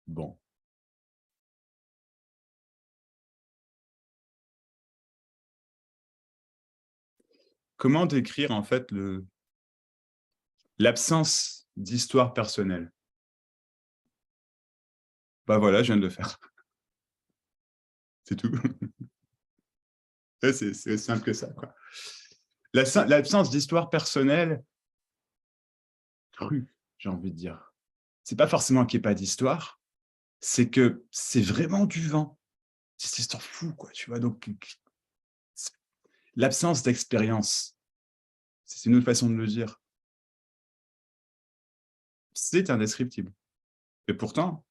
Bon. Comment décrire en fait l'absence d'histoire personnelle? Bah voilà, je viens de le faire, c'est tout. Ouais, c'est aussi simple que ça, quoi. L'absence d'histoire personnelle crue, j'ai envie de dire. C'est pas forcément qu'il y ait pas d'histoire, c'est que c'est vraiment du vent. C'est cette histoire fou, quoi, tu vois? Donc c l'absence d'expérience, c'est une autre façon de le dire. C'est indescriptible et pourtant,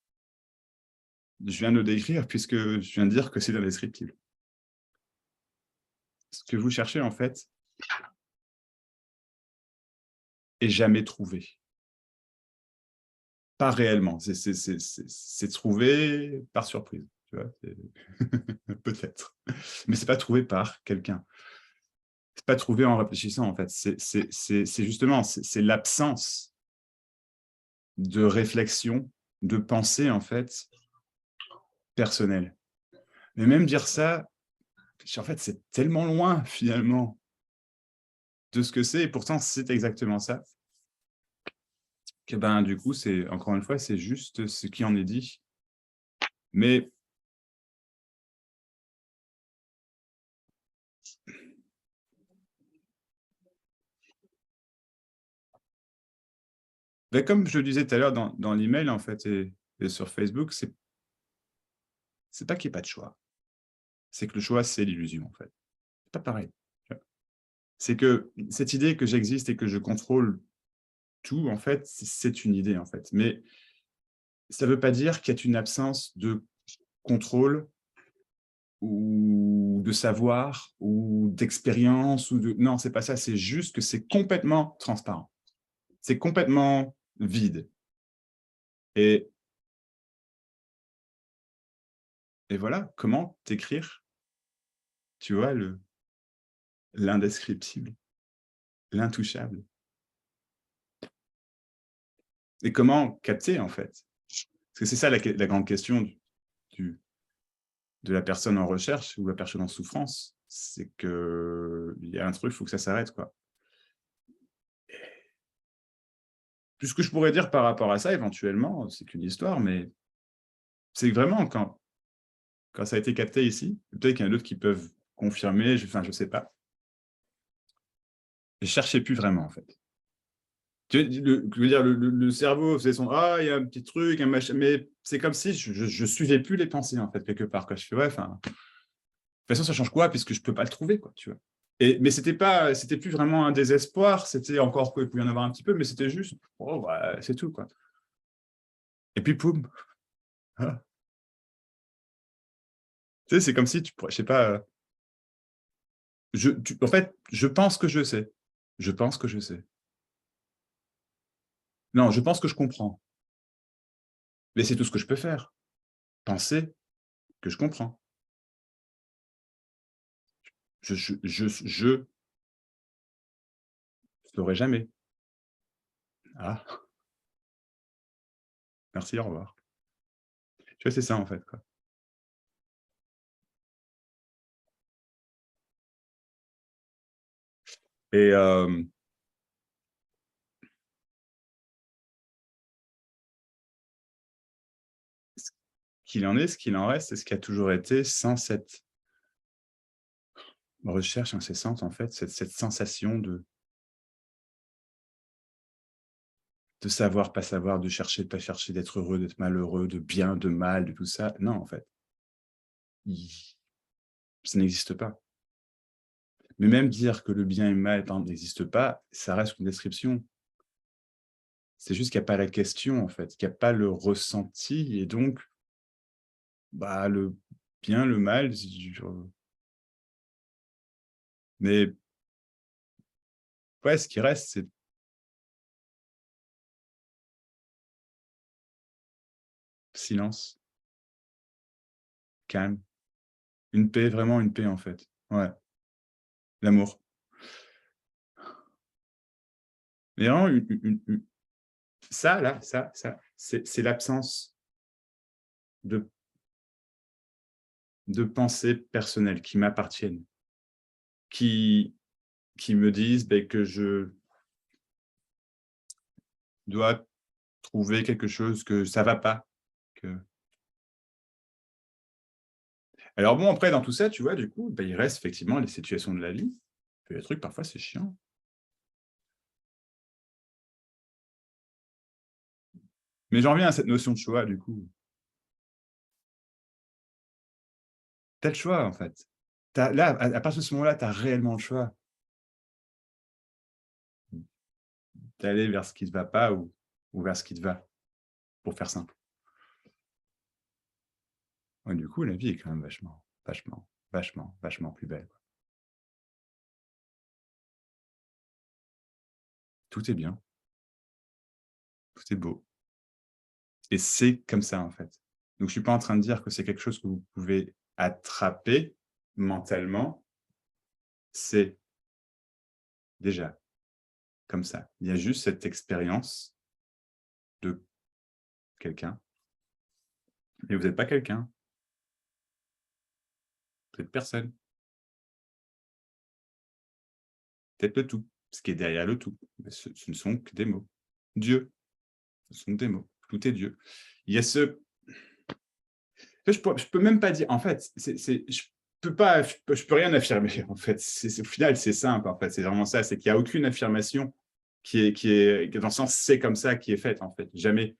je viens de le décrire puisque je viens de dire que c'est indescriptible. Ce que vous cherchez, en fait, est jamais trouvé. Pas réellement, c'est trouvé par surprise, tu vois? C'est peut-être, mais c'est pas trouvé par quelqu'un. C'est pas trouvé en réfléchissant, en fait. C'est justement, c'est l'absence de réflexion, de pensée, en fait, personnelle. Mais même dire ça, en fait, c'est tellement loin, finalement, de ce que c'est et pourtant c'est exactement ça, que ben, du coup, c'est encore une fois, c'est juste ce qui en est dit. Mais comme je le disais tout à l'heure dans l'email, en fait, et sur Facebook, c'est pas qu'il y ait pas de choix, c'est que le choix, c'est l'illusion, en fait. C'est pas pareil, tu vois? C'est que cette idée que j'existe et que je contrôle tout, en fait, c'est une idée, en fait. Mais ça veut pas dire qu'il y a une absence de contrôle ou de savoir ou d'expérience ou de non, c'est pas ça, c'est juste que c'est complètement transparent. C'est complètement vide et voilà, comment t'écrire, tu vois, l'indescriptible, l'intouchable et comment capter, en fait? Parce que c'est ça la grande question du de la personne en recherche ou la personne en souffrance, c'est qu'il y a un truc, il faut que ça s'arrête, quoi. Tout ce que je pourrais dire par rapport à ça éventuellement, c'est qu'une histoire, mais c'est vraiment quand ça a été capté ici, peut-être qu'il y en a d'autres qui peuvent confirmer, enfin, je sais pas. Je cherchais plus vraiment, en fait. Tu vois, je veux dire, le cerveau faisait son: «Ah, il y a un petit truc, un machin», mais c'est comme si je suivais plus les pensées, en fait, quelque part, quoi. Je fais: «Ouais, enfin, de toute façon, ça change quoi? Puisque je peux pas le trouver, quoi», tu vois? Mais c'était plus vraiment un désespoir, c'était encore qu'il pouvait y en avoir un petit peu, mais c'était juste: «Oh, bah, c'est tout, quoi». Et puis poum! Voilà. Tu sais, c'est comme si tu pourrais je sais pas, en fait, je pense que je sais. Je pense que je sais. Non, je pense que je comprends, mais c'est tout ce que je peux faire. Penser que je comprends. Je saurais jamais. Ah, merci, au revoir. Tu vois, c'est ça, en fait, quoi. Et ce qu'il en est, ce qu'il en reste, c'est ce qui a toujours été sans cette recherche incessante, en fait, cette sensation de savoir, pas savoir, de chercher, de pas chercher, d'être heureux, d'être malheureux, de bien, de mal, de tout ça. Non, en fait, i ça n'existe pas. Mais même dire que le bien et le mal, par exemple, n'existe pas, ça reste une description. C'est juste qu'il y a pas la question, en fait, qu'il y a pas le ressenti et donc, bah, le bien, le mal, mais ouais, ce qui reste, c'est silence, calme, une paix, vraiment une paix, en fait. Ouais, l'amour. Mais vraiment une ça là, ça, c'est l'absence de pensées personnelles qui m'appartiennent, qui me disent que je dois trouver quelque chose, que ça va pas. Alors bon, après, dans tout ça, tu vois, du coup, il reste effectivement les situations de la vie. Et les trucs, parfois, c'est chiant. Mais j'en reviens à cette notion de choix, du coup. Tu as le choix, en fait. Là, à partir de ce moment-là, tu as réellement le choix d'aller vers ce qui ne te va pas ou vers ce qui te va, pour faire simple. Ouais, du coup, la vie est quand même vachement plus belle. Tout est bien, tout est beau. Et c'est comme ça, en fait. Donc, je ne suis pas en train de dire que c'est quelque chose que vous pouvez attraper mentalement. C'est déjà comme ça. Il y a juste cette expérience de quelqu'un. Mais vous n'êtes pas quelqu'un. Vous êtes personne. Peut-être le tout. Ce qui est derrière le tout. Mais ce ne sont que des mots. Dieu. Ce sont des mots. Tout est Dieu. Il y a ce... Je peux même pas dire... En fait, je peux rien affirmer. En fait, au final, c'est simple. En fait, c'est vraiment ça. C'est qu'il n'y a aucune affirmation qui est dans le sens c'est comme ça qui est faite. En fait, jamais.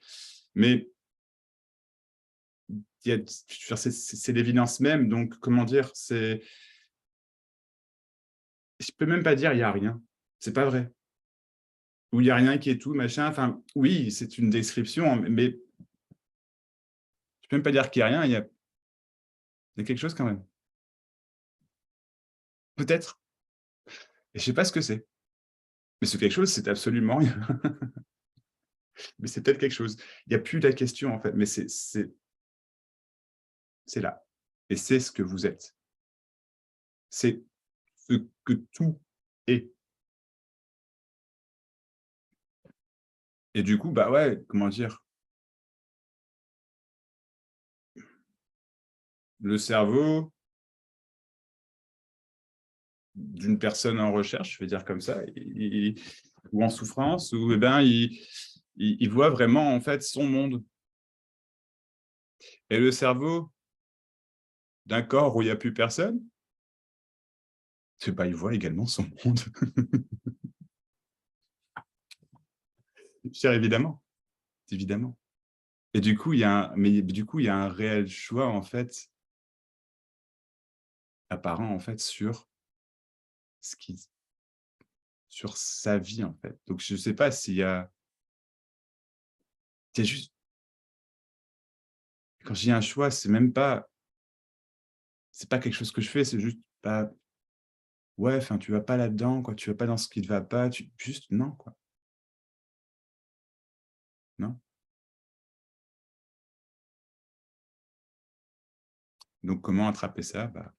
Mais c'est l'évidence même. Donc, comment dire, je peux même pas dire il y a rien. C'est pas vrai. Ou il y a rien qui est tout, machin. Enfin, oui, c'est une description, mais je peux même pas dire qu'il y a rien. Il y a quelque chose quand même. Peut-être. Et je sais pas ce que c'est. Mais ce quelque chose, c'est absolument rien. Mais c'est peut-être quelque chose. Il n'y a plus la question, en fait. Mais c'est là. Et c'est ce que vous êtes. C'est ce que tout est. Et du coup, bah ouais, comment dire, le cerveau d'une personne en recherche, je vais dire comme ça, ou en souffrance, ou il voit vraiment en fait son monde. Et le cerveau d'un corps où il n'y a plus personne, il voit également son monde. Cher évidemment, évidemment. Et du coup, il y a un réel choix en fait apparent en fait sur sa vie en fait. Donc je sais pas s'il y a juste quand je dis un choix, c'est pas quelque chose que je fais, c'est juste pas ouais, enfin tu vas pas là-dedans quoi, tu vas pas dans ce qui te va pas, juste non quoi. Non. Donc comment attraper ça? Bah,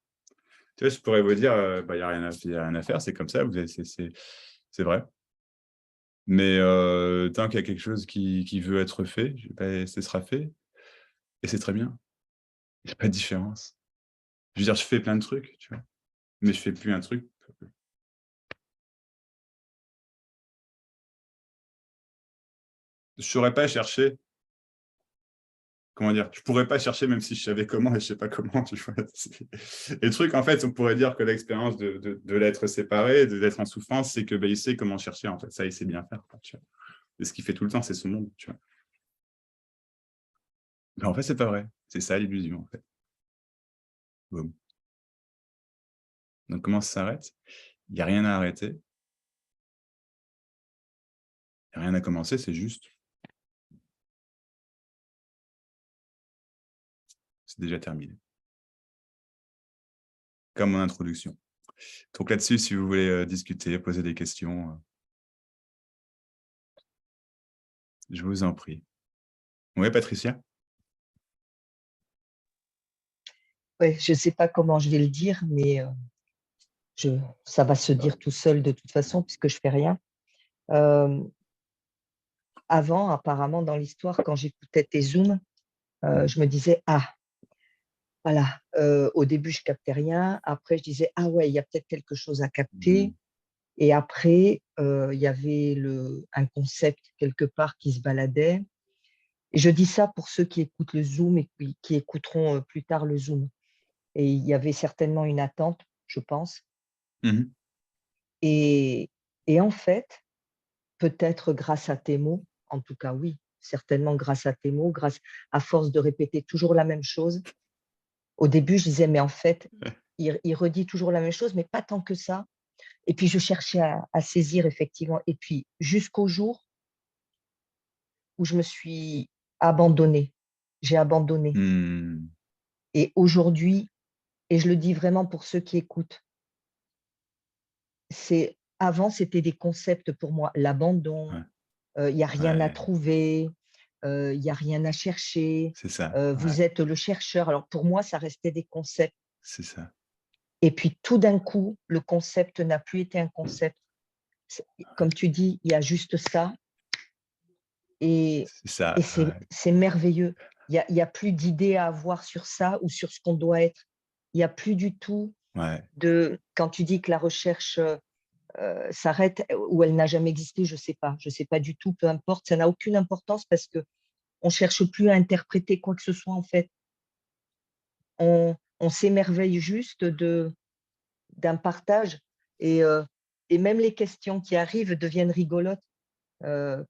tu vois, je pourrais vous dire, il y a rien à faire, c'est comme ça, c'est vrai. Mais tant qu'il y a quelque chose qui veut être fait, ce sera fait et c'est très bien. Il y a pas de différence. Je veux dire, je fais plein de trucs, tu vois? Mais je fais plus un truc. Je saurais pas chercher, comment dire? Je pourrais pas chercher même si je savais comment et je sais pas comment, tu vois? Et le truc, en fait, on pourrait dire que l'expérience de l'être séparé, d'être en souffrance, c'est que, il sait comment chercher, en fait. Ça, il sait bien faire, quoi, tu vois? Et ce qu'il fait tout le temps, c'est son monde, tu vois? Mais en fait, c'est pas vrai. C'est ça l'illusion, en fait. Boum. Donc comment ça s'arrête? Il y a rien à arrêter, il y a rien à commencer, c'est juste c'est déjà terminé. Comme mon introduction. Donc là-dessus, si vous voulez, discuter, poser des questions, je vous en prie. Oui, Patricia? Ouais, je ne sais pas comment je vais le dire, mais ça va se dire tout seul de toute façon puisque je fais rien. Avant, apparemment, dans l'histoire, quand j'écoutais tes Zooms, je me disais, ah, voilà, au début, je captais rien. Après, je disais, ah ouais, il y a peut-être quelque chose à capter. Et après, il y avait un concept quelque part qui se baladait. Et je dis ça pour ceux qui écoutent le Zoom et qui écouteront plus tard le Zoom. Et il y avait certainement une attente, je pense. Mhm. Et, et en fait, peut-être grâce à tes mots, en tout cas oui, certainement grâce à tes mots, grâce à force de répéter toujours la même chose. Au début, je disais, mais en fait, il redit toujours la même chose, mais pas tant que ça. Et puis, je cherchais à saisir effectivement. Et puis, jusqu'au jour où je me suis abandonnée. J'ai abandonné. Mhm. Et aujourd'hui, et je le dis vraiment pour ceux qui écoutent, avant, c'était des concepts pour moi. L'abandon, Ouais, il n'y a rien à ouais, trouver, il n'y a rien à chercher, c'est ça, ouais, vous êtes le chercheur. Alors pour moi, ça restait des concepts. c'est ça. Et puis tout d'un coup, le concept n'a plus été un concept. Comme tu dis, il y a juste ça. Et, C'est ça, et ouais. c'est merveilleux. Il y a plus d'idées à avoir sur ça ou sur ce qu'on doit être. Il n'y a plus du tout Ouais. quand tu dis que la recherche s'arrête ou elle n'a jamais existé, je ne sais pas. Je ne sais pas du tout, peu importe. Ça n'a aucune importance parce qu'on ne cherche plus à interpréter quoi que ce soit en fait. On s'émerveille juste d'un partage et, euh, et même les questions qui arrivent deviennent rigolotes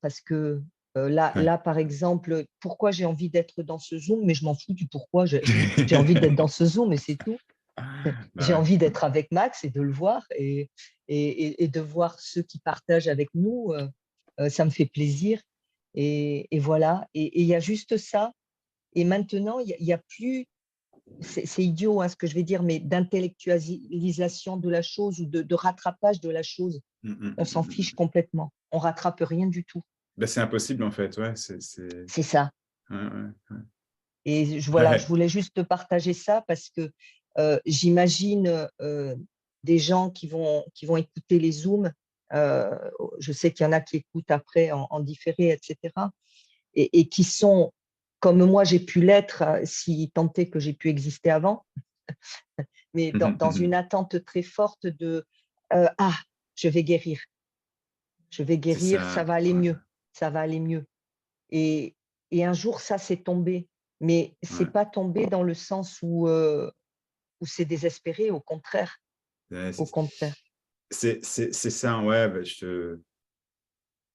parce que Ouais. là, par exemple, pourquoi j'ai envie d'être dans ce Zoom, mais je m'en fous du pourquoi. J'ai envie d'être dans ce Zoom et c'est tout. Bah J'ai ouais. envie d'être avec Max et de le voir et de voir ceux qui partagent avec nous. Ça me fait plaisir. Et voilà. Et il y a juste ça. Et maintenant, il y a plus, c'est idiot hein, ce que je vais dire, mais d'intellectualisation de la chose ou de rattrapage de la chose. On s'en fiche Mm. complètement. On rattrape rien du tout. Bah, c'est impossible en fait, ouais. C'est ça. Ouais, ouais, Et voilà, je ouais. voulais juste te partager ça parce que j'imagine des gens qui vont écouter les Zooms. euh, je sais qu'il y en a qui écoutent après en différé, etc. Et qui sont, comme moi j'ai pu l'être, si tant est que j'ai pu exister avant, mais dans une attente très forte de ah, je vais guérir, C'est ça ça, va aller ouais, mieux, ça va aller mieux. Et, et un jour, ça s'est tombé. Mais c'est ouais. pas tombé dans le sens où c'est désespéré, au contraire. Ouais, Au contraire. c'est ça, ouais. Bah,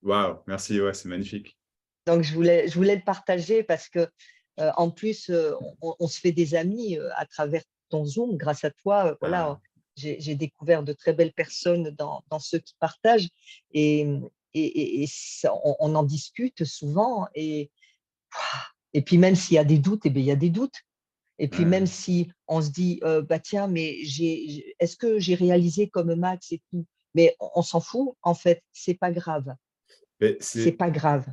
waouh, merci, ouais, c'est magnifique. Donc, je voulais le partager parce que, en plus, on se fait des amis à travers ton Zoom. Grâce à toi, voilà, Ah, j'ai découvert de très belles personnes dans ceux qui partagent et, et on en discute souvent. Et puis, même s'il y a des doutes, eh bien, il y a des doutes. Et puis même ouais. si on se dit, bah tiens, mais est-ce que j'ai réalisé comme Max et tout? Mais on s'en fout, en fait, c'est pas grave. Mais C'est pas grave.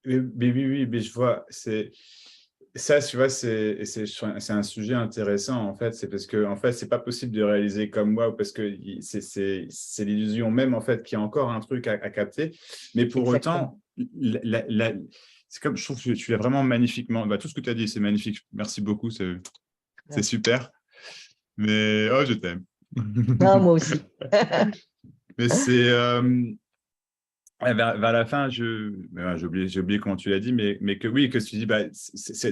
oui, oui, mais je vois, ça, tu vois, c'est un sujet intéressant, en fait, c'est parce que, en fait, c'est pas possible de réaliser comme moi, parce que c'est l'illusion même, en fait, qu'il y a encore un truc à capter, mais pour Exactement. autant, c'est comme, je trouve que tu l'as vraiment magnifiquement, bah, tout ce que tu as dit, c'est magnifique, merci beaucoup, c'est Ouais. super, mais, oh, je t'aime. Ah, moi aussi. Mais c'est, ouais, vers la fin, mais ouais, j'ai oublié comment tu l'as dit, mais que oui, que tu dis, bah,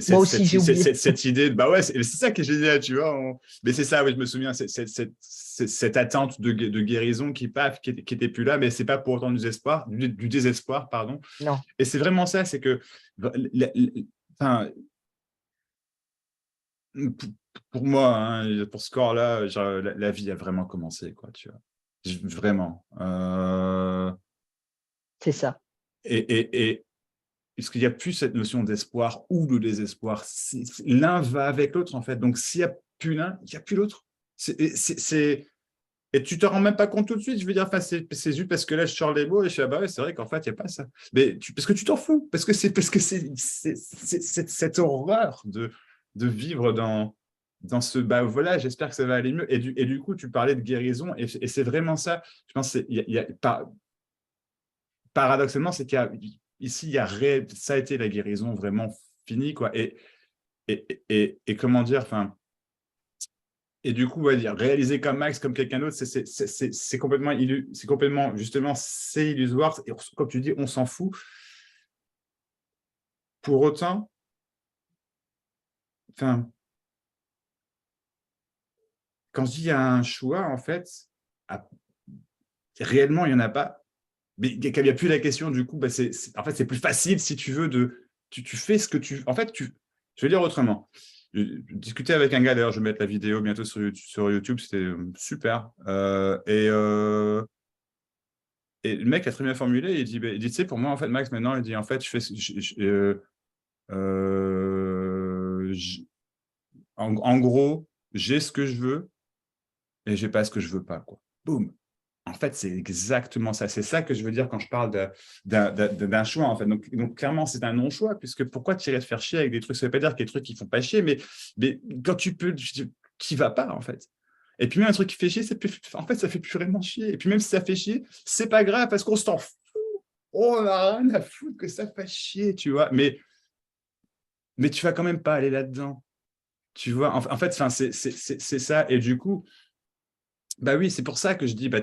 Moi aussi, j'ai oublié. cette idée, bah ouais, c'est ça qui est génial, tu vois. Mais c'est ça, oui, je me souviens, cette attente de guérison qui était plus là, mais c'est pas pour autant du désespoir, pardon. Non, Et c'est vraiment ça, c'est que, enfin, pour pour moi, hein, pour ce corps-là, genre, la vie a vraiment commencé, quoi, tu vois. Vraiment. c'est ça. Et parce qu'il n'y a plus cette notion d'espoir ou de désespoir. L'un va avec l'autre, en fait. Donc, s'il n'y a plus l'un, il n'y a plus l'autre. Et tu ne te rends même pas compte tout de suite. Je veux dire, enfin, c'est juste parce que là, je sors les mots et je suis, ah bah ouais, c'est vrai qu'en fait, il n'y a pas ça. Mais parce que tu t'en fous. Parce que c'est cette horreur de vivre dans ce, bah voilà, j'espère que ça va aller mieux. Et du coup, tu parlais de guérison et c'est vraiment ça. Je pense qu'il y a, paradoxalement, c'est qu'il y a ici, ça a été la guérison vraiment finie, quoi. et comment dire, enfin, et du coup, on va dire, réaliser comme Max, comme quelqu'un d'autre, c'est complètement, justement, c'est illusoire. Et comme tu dis, on s'en fout. Pour autant, enfin, quand je dis il y a un choix, en fait, réellement, il n'y en a pas. Mais quand il n'y a plus la question, du coup, en fait, c'est plus facile, si tu veux, tu fais ce que tu... En fait, je vais dire autrement. Je discutais avec un gars, d'ailleurs, je vais mettre la vidéo bientôt sur YouTube, c'était super. Et le mec a très bien formulé, il dit, tu sais, pour moi, en fait, Max, maintenant, il dit, en fait, je fais... en gros, j'ai ce que je veux et j'ai pas ce que je veux pas, quoi. Boum. En fait, c'est exactement ça. C'est ça que je veux dire quand je parle d'un choix, en fait. Donc clairement, c'est un non-choix, puisque pourquoi tu irais te faire chier avec des trucs? Ça ne veut pas dire qu'il y a des trucs qui ne font pas chier, mais quand tu peux, tu n'y vas pas, en fait. Et puis même un truc qui fait chier, en fait, ça fait plus vraiment chier. Et puis même si ça fait chier, c'est pas grave, parce qu'on s'en fout. Oh, on n'a rien à foutre que ça fasse chier, tu vois. Mais tu vas quand même pas aller là-dedans. Tu vois, en fait, c'est ça. Et du coup, bah oui, c'est pour ça que je dis, bah,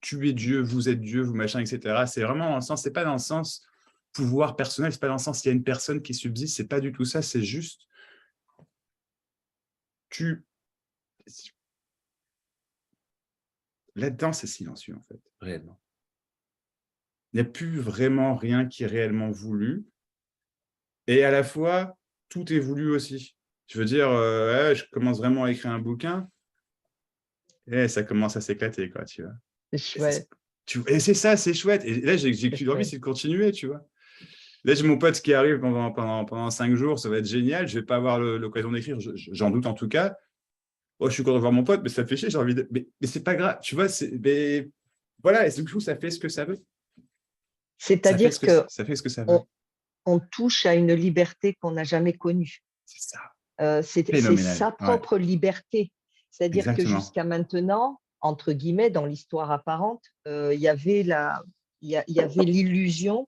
tu es Dieu, vous êtes Dieu, vous machin, etc. C'est vraiment dans le sens, c'est pas dans le sens pouvoir personnel, c'est pas dans le sens il y a une personne qui subsiste, c'est pas du tout ça, c'est juste tu. Là-dedans, c'est silencieux, en fait, réellement. Il n'y a plus vraiment rien qui est réellement voulu. Et à la fois, tout est voulu aussi. Je veux dire, je commence vraiment à écrire un bouquin, et ça commence à s'éclater, quoi, tu vois. C'est chouette. Et c'est ça, c'est chouette. Et là, j'ai C'est qu'une envie, chouette. c'est de continuer, tu vois. Là, j'ai mon pote qui arrive pendant 5 jours, ça va être génial. Je ne vais pas avoir l'occasion d'écrire, j'en doute en tout cas. Oh, je suis content de voir mon pote, mais ça fait chier, j'ai envie de. Mais c'est pas grave, tu vois. Mais voilà, et du coup, ça fait ce que ça veut. C'est-à-dire que Ça fait ce que ça veut. on touche à une liberté qu'on n'a jamais connue. C'est ça. C'est Phénoménal. sa Ouais, propre liberté. C'est-à-dire que exactement. jusqu'à maintenant, entre guillemets, dans l'histoire apparente, il y avait l'illusion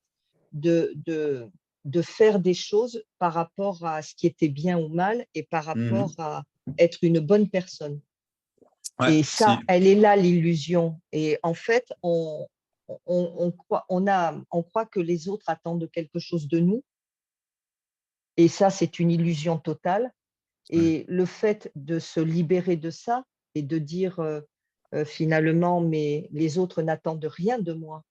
de faire des choses par rapport à ce qui était bien ou mal et par rapport Mhm. à être une bonne personne. Ouais, Et ça, si. elle est là, l'illusion. Et en fait, on croit que les autres attendent quelque chose de nous. Et ça, c'est une illusion totale. Ouais. Et le fait de se libérer de ça et de dire finalement, mais les autres n'attendent rien de moi.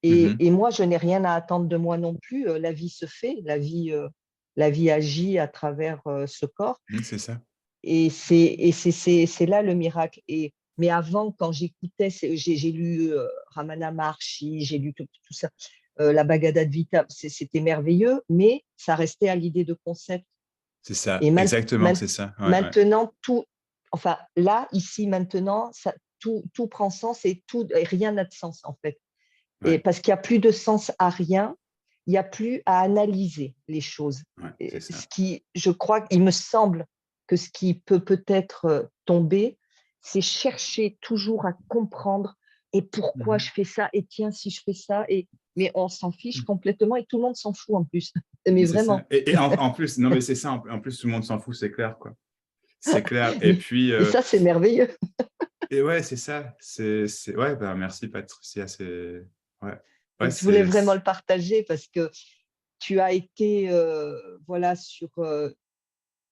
Mhm. Et moi, je n'ai rien à attendre de moi non plus. La vie se fait, la vie agit à travers ce corps. C'est ça. Et c'est là le miracle. Mais avant, quand j'écoutais, j'ai lu Ramana Maharshi, j'ai lu tout ça, la Bhagavad Gita, c'était merveilleux, mais ça restait à l'idée de concept. C'est ça. Et Exactement, c'est ça. Ouais, ouais. maintenant, enfin là, ici, maintenant, tout prend sens et rien n'a de sens en fait. Et Ouais, parce qu'il n'y a plus de sens à rien, il n'y a plus à analyser les choses. ouais, c'est Et ça. je crois, il me semble que ce qui peut peut-être tomber, c'est chercher toujours à comprendre et pourquoi Mhm. je fais ça, et tiens, si je fais ça, mais on s'en fiche complètement et tout le monde s'en fout en plus. Mais C'est ça. vraiment. Et en plus, non, mais c'est ça. En plus, tout le monde s'en fout, c'est clair, quoi. C'est clair. Et Mais, puis, mais ça, c'est merveilleux. et ouais, c'est ça. Ouais, bah, merci, Patricia. Ouais, ouais, Je voulais vraiment le partager parce que tu as été, voilà,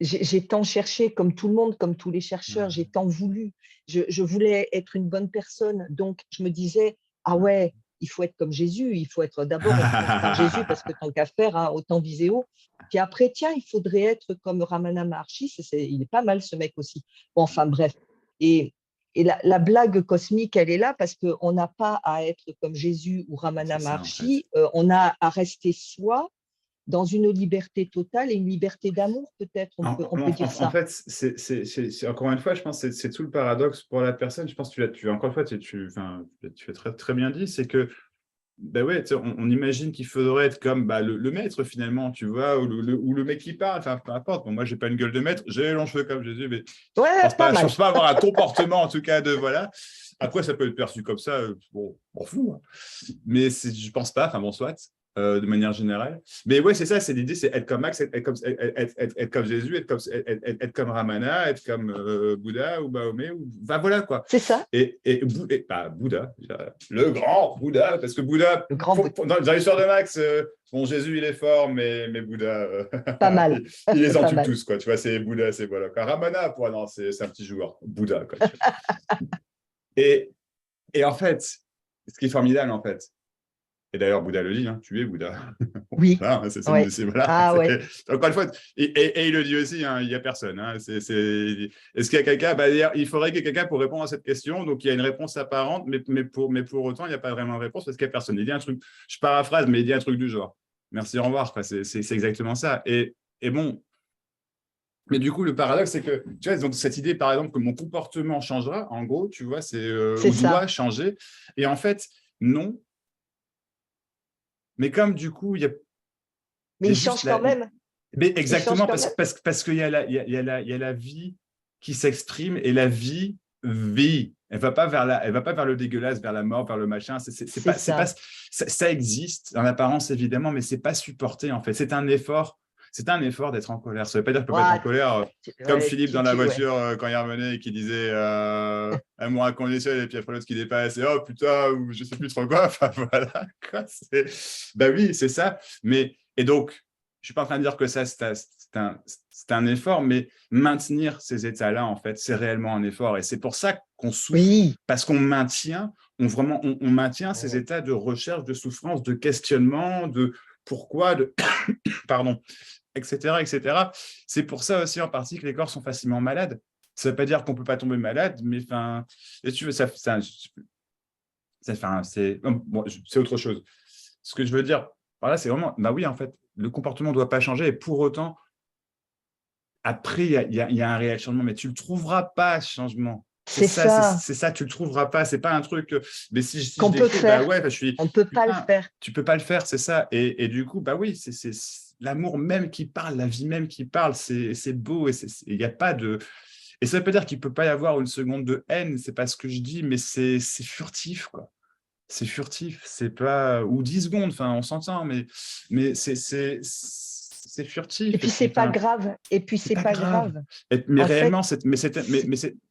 j'ai tant cherché, comme tout le monde, comme tous les chercheurs, j'ai tant voulu. Je voulais être une bonne personne. Donc, je me disais, ah ouais, il faut être comme Jésus. Il faut être d'abord, on commence par Jésus parce que tant qu'à faire, hein, autant viser haut. Puis après, tiens, il faudrait être comme Ramana Maharshi. Il est pas mal, ce mec aussi. Bon, enfin, bref. Et, et la blague cosmique, elle est là parce qu'on n'a pas à être comme Jésus ou Ramana C'est ça, en fait. Maharshi. On a à rester soi dans une liberté totale et une liberté d'amour, peut-être, on peut dire En ça. fait, encore une fois, je pense que c'est tout le paradoxe pour la personne. Je pense que encore une fois, enfin, tu as très, très bien dit, c'est que bah ouais, on imagine qu'il faudrait être comme bah, le maître finalement, tu vois, ou le mec qui parle, enfin peu importe. Bon, moi, j'ai pas une gueule de maître, j'ai les longs cheveux comme Jésus, mais Ouais, pas je mal. pense pas avoir un comportement en tout cas de voilà. Après, ça peut être perçu comme ça, bon, m'en fous, hein. Mais je pense pas, enfin bon, soit. de manière générale. Mais ouais, c'est ça, c'est l'idée, c'est être comme Max, être comme Jésus, être comme Ramana, être comme Bouddha ou Mahomet, ou enfin, voilà quoi. C'est ça, Bah, Bouddha, le grand Bouddha, parce que Bouddha, le grand bout. dans l'histoire de Max, bon, Jésus il est fort, mais Bouddha, Pas mal, il les pas entube mal. tous, quoi. Tu vois, c'est Bouddha, c'est voilà. Quoi. Ramana, pour, non, c'est un petit joueur. Bouddha, quoi. Tu vois. Et, et en fait, ce qui est formidable, en fait, et d'ailleurs, Bouddha le dit, hein, tu es Bouddha. Oui, Voilà, ouais. voilà, Ah ouais, encore une fois, et il le dit aussi, hein, il n'y a personne. Hein, est-ce qu'il y a quelqu'un bah, il faudrait qu'il y ait quelqu'un pour répondre à cette question. Donc, il y a une réponse apparente, mais pour autant, il n'y a pas vraiment de réponse parce qu'il n'y a personne. Il dit un truc, je paraphrase, mais il dit un truc du genre. Merci, au revoir. C'est exactement ça. Et bon, mais du coup, le paradoxe, c'est que, tu vois, donc cette idée, par exemple, que mon comportement changera, en gros, tu vois, c'est c'est ou doit ça. changer. Et en fait, non. Mais comme du coup, Mais il y a il juste change quand même. mais Il change exactement, quand même. parce qu'il y a il y a la vie qui s'exprime et la vie vit. Elle va pas vers le dégueulasse, vers la mort, vers le machin. C'est C'est pas, ça. ça existe en apparence évidemment, mais c'est pas supporté en fait. C'est un effort. C'est un effort d'être en colère. Ça veut pas dire que je peux pas être en Ouah, colère, comme ouais, Philippe dans la ouais. voiture quand il revenait et qui disait amour inconditionnel et puis après l'autre qui dépasse et oh putain ou je sais plus trop quoi. Enfin voilà quoi. Bah oui, c'est ça. Mais et donc je suis pas en train de dire que ça, c'est un effort, mais maintenir ces états-là, en fait, c'est réellement un effort. Et c'est pour ça qu'on souffre, Oui. parce qu'on maintient, on maintient ces états de recherche, de souffrance, de questionnement, de pourquoi, de pardon, etc., etc. C'est pour ça aussi, en partie, que les corps sont facilement malades. Ça ne veut pas dire qu'on ne peut pas tomber malade, mais enfin, et tu veux, c'est autre chose. Ce que je veux dire, voilà, c'est vraiment, bah oui, en fait, le comportement ne doit pas changer et pour autant, après, il y a un réel changement, mais tu ne le trouveras pas, ce changement. C'est ça C'est ça, tu ne le trouveras pas. C'est pas un truc, mais si je qu'on peut l'écris, bah faire. ouais, bah, je suis, On ne peut pas le putain, faire. tu peux pas le faire, c'est ça. Et du coup, bah oui, c'est l'amour même qui parle, la vie même qui parle, c'est beau et il n'y a pas de. Et ça veut pas dire qu'il peut pas y avoir une seconde de haine, c'est pas ce que je dis, mais c'est furtif, quoi. C'est furtif, c'est pas ou 10 secondes, enfin on s'entend, mais c'est Et furtif et puis, puis c'est pas enfin, grave. Et puis, c'est c'est pas pas grave. grave. Mais En fait, réellement,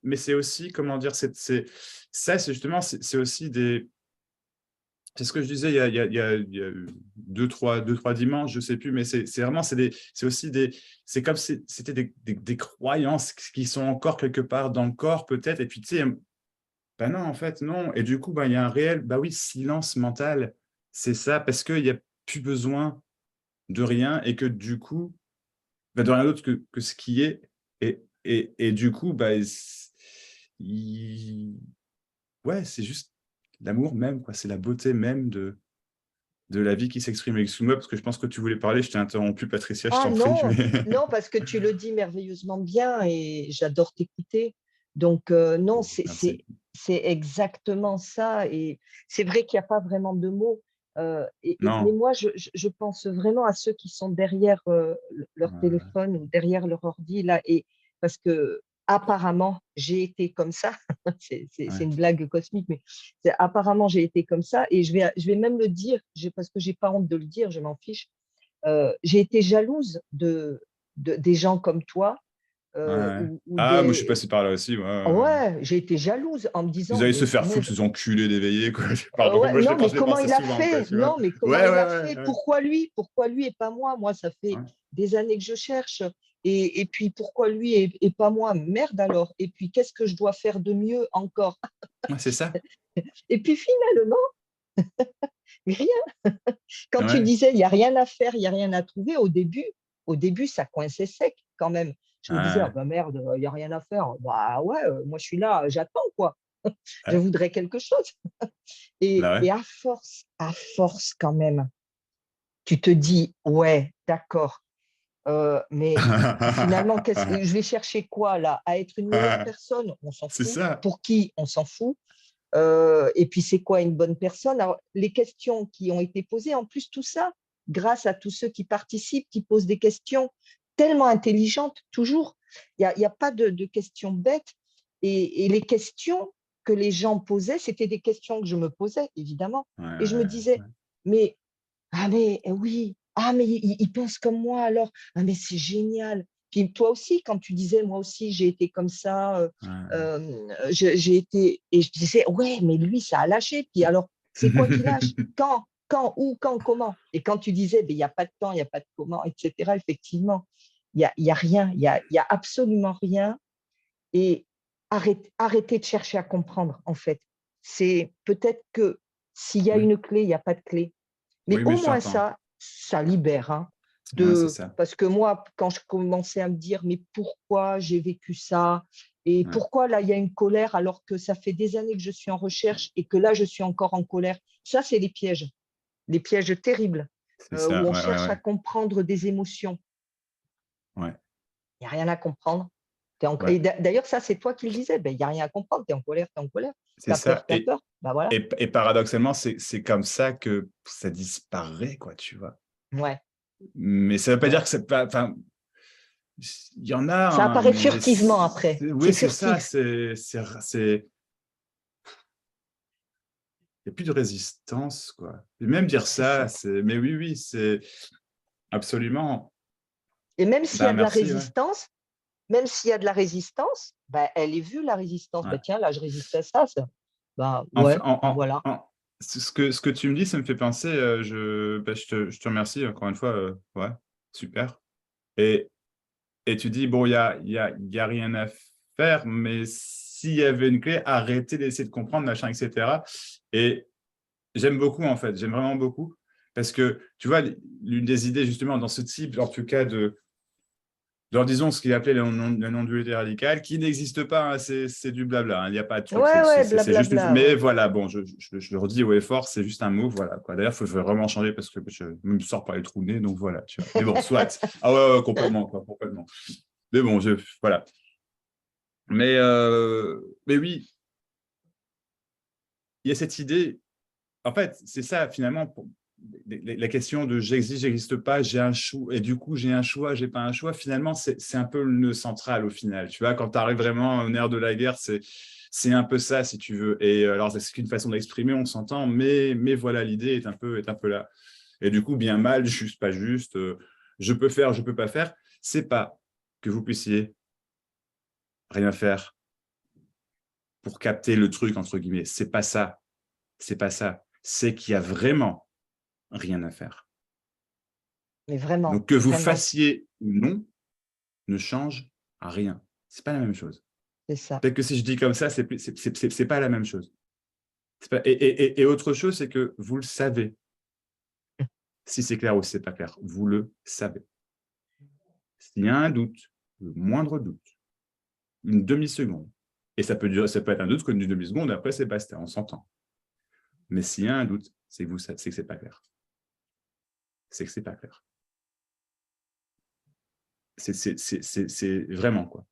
mais c'est aussi comment dire, ça c'est justement c'est aussi des c'est ce que je disais il y a deux, trois dimanches, je sais plus, mais c'est vraiment c'est aussi c'est comme si c'était des croyances qui sont encore quelque part dans le corps peut-être et puis tu sais ben non, en fait, non. Et du coup, ben, il y a un réel, bah oui, silence mental. C'est ça, parce qu'il n'y a plus besoin de rien et que du coup, ben, de rien d'autre que ce qui est. Et du coup, bah, il- ouais, c'est juste l'amour même, quoi. C'est la beauté même de la vie qui s'exprime. Excuse-moi, parce que je pense que tu voulais parler, je t'ai interrompu, Patricia, je ah t'en prie. non, Mais... non, parce que tu le dis merveilleusement bien et j'adore t'écouter. Donc, non, Bon, merci. c'est exactement ça. Et c'est vrai qu'il n'y a pas vraiment de mots. Mais Non. moi, je pense vraiment à ceux qui sont derrière leur Ouais, téléphone ou derrière leur ordi, là, et parce que apparemment, j'ai été comme ça. C'est ouais. une blague cosmique, mais apparemment, j'ai été comme ça. Et je vais même le dire, parce que j'ai pas honte de le dire, je m'en fiche. J'ai été jalouse des gens comme toi Ouais. ou Ah, moi, je suis des. passé par là aussi. Ouais, ouais. Ouais, j'ai été jalouse en me Ils disant, allaient se mais faire foutre, punaise, ces enculés d'éveillés, quoi. Pardon, ouais, moi, non, mais je l'ai comment pensé il a souvent, quoi, fait? tu vois. Non, mais comment Ouais, il a ouais, fait? ouais. Pourquoi lui et pas moi? Moi, ça fait Ouais, des années que je cherche. Et puis, pourquoi lui et pas moi? Merde alors. Et puis, qu'est-ce que je dois faire de mieux encore? ouais, c'est ça. Et puis, finalement, rien. Quand tu Ouais, disais, il n'y a rien à faire, il n'y a rien à trouver, au début, ça coinçait sec quand même. Je me disais, ah ouais, bah merde, il n'y a rien à faire. Bah ouais, moi je suis là, j'attends quoi. Je ouais. voudrais quelque chose. Bah ouais. Et à force quand même, tu te dis, ouais, d'accord, mais finalement, je vais chercher quoi là? À être une meilleure personne? On s'en C'est fout. ça. Pour qui? On s'en fout. Et puis, c'est quoi une bonne personne? Alors, les questions qui ont été posées, en plus, tout ça, grâce à tous ceux qui participent, qui posent des questions tellement intelligentes, toujours. Il y a pas de questions bêtes. Et les questions que les gens posaient, c'était des questions que je me posais, évidemment. Ouais, Et je me ouais, disais, ouais. mais Ah mais oui, ah mais il pense comme moi alors, ah mais c'est génial. Puis toi aussi, quand tu disais: «Moi aussi j'ai été comme ça, Ouais. j'ai été» et je disais: «Ouais, mais lui ça a lâché». Puis alors, c'est quoi qui lâche? Quand? Quand? Où? Quand? Comment? Et quand tu disais: «Beh, il y a pas de quand, il y a pas de comment» et cetera, effectivement, il y a rien, il y a absolument rien et arrêtez de chercher à comprendre, en fait. C'est peut-être que s'il y a Oui, une clé, il y a pas de clé. Mais oui, mais au je moins t'entends. ça, ça libère, hein, Ouais, c'est ça. parce que moi, quand je commençais à me dire: «Mais pourquoi j'ai vécu ça? Et Ouais, pourquoi là, il y a une colère alors que ça fait des années que je suis en recherche et que là, je suis encore en colère?» Ça, c'est les pièges terribles, c'est ça. où on Ouais, ouais, cherche à ouais. comprendre des émotions. Ouais, Il y a rien à comprendre. Tu en ouais. et d'ailleurs, ça, c'est toi qui le disais, ben il y a rien à comprendre. Tu es en colère, tu es en colère. Tu C'est as peur, ça. tu as peur. Ben voilà. Et paradoxalement, c'est comme ça que ça disparaît, quoi, tu vois. Ouais, Mais ça veut pas ouais. dire que c'est pas. Enfin, il y en a, Ça hein, apparaît mais furtivement après. oui, C'est c'est ça. furtif. Il n'y a plus de résistance, quoi. Et même dire C'est ça, ça. c'est. Mais oui, oui, c'est absolument. Et même s'il y Ben a de la merci, ouais. résistance, même s'il y a de la résistance, ben elle est vue la résistance. Ben Ouais. tiens, là, je résiste à ça, ça. Bah En, fait- ouais, ben voilà. ce que tu me dis, ça me fait penser. Je te remercie encore une fois. Ouais, super. Et Et tu dis, bon, il y a rien à faire, mais s'il y avait une clé, arrêtez d'essayer de comprendre, machin, etc. Et j'aime beaucoup, en fait, j'aime vraiment beaucoup. Parce que, tu vois, l'une des idées, justement, dans ce type, en tout cas, disons, ce qu'il appelait le non-dualité radicale, qui n'existe pas, hein, c'est du blabla, hein, il n'y a pas de truc, Ouais, ouais, c'est juste une. blablabla, Mais ouais. voilà, bon, je le redis haut et fort, c'est juste un mot, voilà, quoi. D'ailleurs, il faut vraiment changer parce que je me sors par les trous de nez, donc voilà, tu vois. Mais bon, soit. Ah ouais, ouais, complètement, quoi, complètement. Mais bon, voilà. Mais oui, il y a cette idée. En fait, c'est ça, finalement, la question de j'existe, j'existe pas, j'ai un choix, et du coup, j'ai un choix, j'ai pas un choix. Finalement, c'est un peu le nœud central au final. Tu vois, quand tu arrives vraiment au nerf de la guerre, c'est un peu ça, si tu veux. Et alors, c'est qu'une façon d'exprimer, on s'entend, mais voilà, l'idée est un peu là. Et du coup, bien mal, juste, pas juste, je peux faire, je peux pas faire. C'est pas que vous puissiez rien faire pour capter le truc, entre guillemets. C'est pas ça. C'est pas ça. C'est qu'il y a vraiment rien à faire. Mais vraiment, Donc, que vous vraiment, fassiez ou non ne change à rien. C'est pas la même chose. c'est ça. Peut-être que si je dis comme ça, c'est pas la même chose. Pas, et autre chose, c'est que vous le savez. Si c'est clair ou si c'est pas clair, vous le savez. S'il y a un doute, le moindre doute, une demi-seconde, et ça peut être un doute comme une demi-seconde, après c'est basta, on s'entend. Mais s'il y a un doute, c'est que c'est pas clair. C'est que c'est pas clair. C'est vraiment quoi.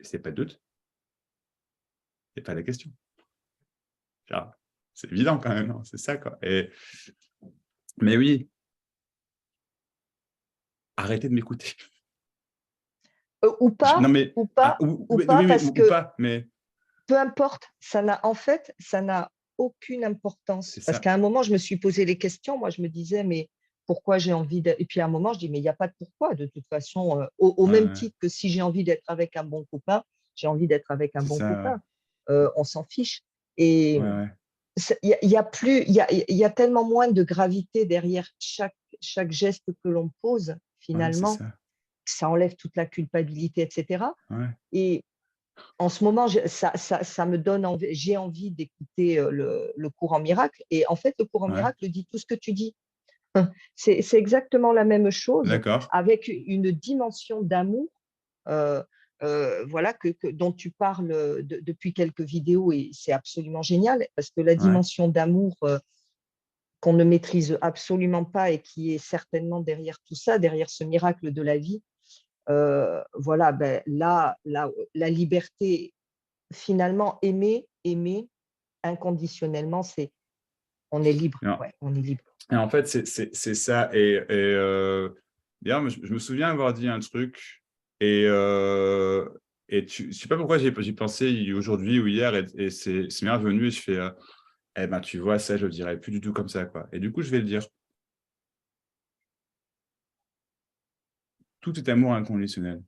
C'est pas de doute, c'est pas la question. C'est évident quand même, c'est ça quoi. Mais oui, arrêtez de m'écouter. Ou pas, Non mais ou pas, ou oui, pas, oui, parce ou que pas, mais peu importe, ça n'a aucune importance. c'est Parce ça. qu'à un moment, je me suis posé les questions. Moi, je me disais, mais pourquoi j'ai envie de. Et puis à un moment, je dis, mais il n'y a pas de pourquoi. De toute façon, au Ouais, même ouais, titre que si j'ai envie d'être avec un bon copain, j'ai envie d'être avec un c'est bon ça. copain. On s'en fiche. Et Ouais, ouais, il y a plus, il y a tellement moins de gravité derrière chaque geste que l'on pose, ouais, c'est finalement, ça. que ça enlève toute la culpabilité, etc. Ouais, Et en ce moment, ça me donne envie, j'ai envie d'écouter le courant miracle. Et en fait, le courant ouais, miracle dit tout ce que tu dis. C'est exactement la même chose d'accord. avec une dimension d'amour, euh, voilà, dont tu parles depuis quelques vidéos et c'est absolument génial parce que la Ouais, dimension d'amour qu'on ne maîtrise absolument pas et qui est certainement derrière tout ça, derrière ce miracle de la vie, voilà, ben là, la liberté, finalement, aimer inconditionnellement, c'est on est libre. non. Ouais, on est libre. Et en fait, c'est ça. D'ailleurs, je me souviens avoir dit un truc et, je sais pas pourquoi j'y pensé aujourd'hui ou hier et c'est m'est revenu et je fais eh ben, tu vois, ça, je le dirais plus du tout comme ça, quoi. Et du coup, je vais le dire. Tout est amour inconditionnel.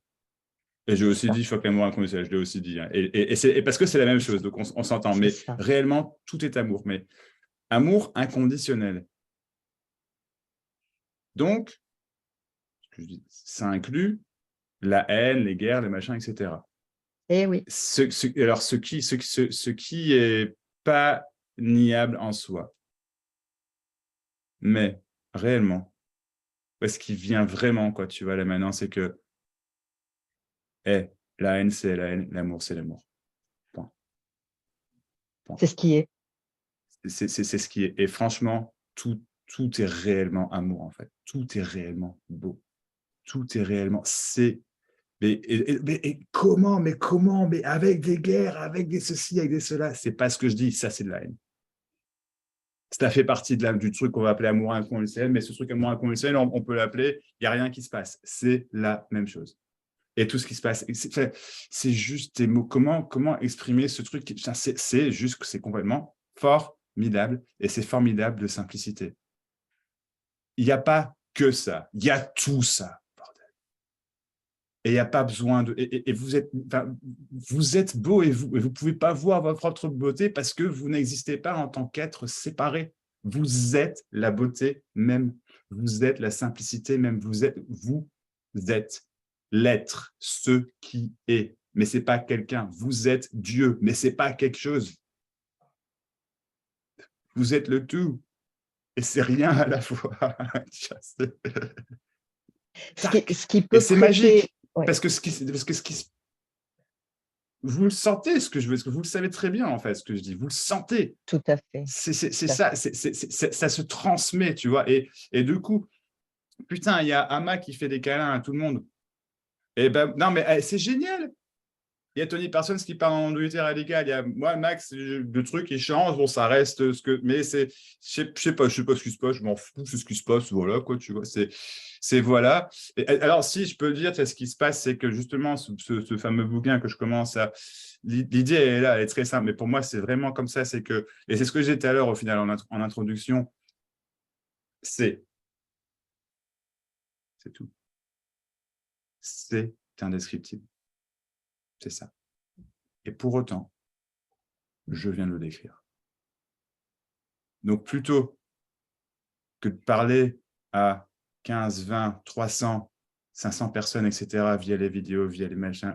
Et j'ai aussi dit, fuck l'amour inconditionnel, je l'ai aussi dit. Hein. Et parce que c'est la même chose, donc on s'entend. C'est Mais ça. réellement, tout est amour. Mais amour inconditionnel. Donc, ça inclut la haine, les guerres, les machins, etc. Eh oui, Alors, ce qui est pas niable en soi, mais réellement, ce qui vient vraiment, quoi, tu vois, là maintenant, c'est que la haine, c'est la haine, l'amour, c'est l'amour. Point. Point. c'est ce qui est. C'est ce qui est. Et franchement, tout est réellement amour, en fait. Tout est réellement beau. Tout est réellement. Mais comment, mais avec des guerres, avec des ceci, avec des cela, c'est pas ce que je dis, ça c'est de la haine. Ça fait partie du truc qu'on va appeler amour inconditionnel, mais ce truc amour inconditionnel, on peut l'appeler, il n'y a rien qui se passe. C'est la même chose. Et tout ce qui se passe, c'est juste des mots. Comment exprimer ce truc? C'est juste que c'est complètement formidable, et c'est formidable de simplicité. Il n'y a pas que ça, il y a tout ça. Et il n'y a pas besoin de. Et vous êtes beau et vous ne pouvez pas voir votre propre beauté parce que vous n'existez pas en tant qu'être séparé. Vous êtes la beauté même. Vous êtes la simplicité même. Vous êtes l'être, ce qui est. Mais ce n'est pas quelqu'un. Vous êtes Dieu, mais ce n'est pas quelque chose. Vous êtes le tout. Et c'est rien à la fois. Ce qui Et peut c'est prêter. magique. Ouais, Parce que vous le sentez, ce que je veux, parce que vous le savez très bien, en fait, ce que je dis. Vous le sentez. tout à fait. C'est Tout à ça, fait. ça se transmet, tu vois. Et du coup, putain, il y a Ama qui fait des câlins à tout le monde. Et ben, non, mais c'est génial. Il y a Tony Parsons qui parle en Angleterre radical. Il y a moi, Max, le truc, il change. Bon, ça reste ce que. Mais c'est. Je sais pas ce qui se passe. Je m'en fous, c'est ce qui se passe. Voilà, quoi, tu vois. C'est voilà. Alors, si je peux le dire, ce qui se passe, c'est que justement, ce fameux bouquin que je commence à. L'idée, elle est là, elle est très simple. Mais pour moi, c'est vraiment comme ça. C'est que. Et c'est ce que j'ai dit tout à l'heure, au final, en introduction. C'est tout. C'est indescriptible. C'est ça. Et pour autant, je viens de le décrire. Donc, plutôt que de parler à 15, 20, 300, 500 personnes, etc., via les vidéos, via les machins,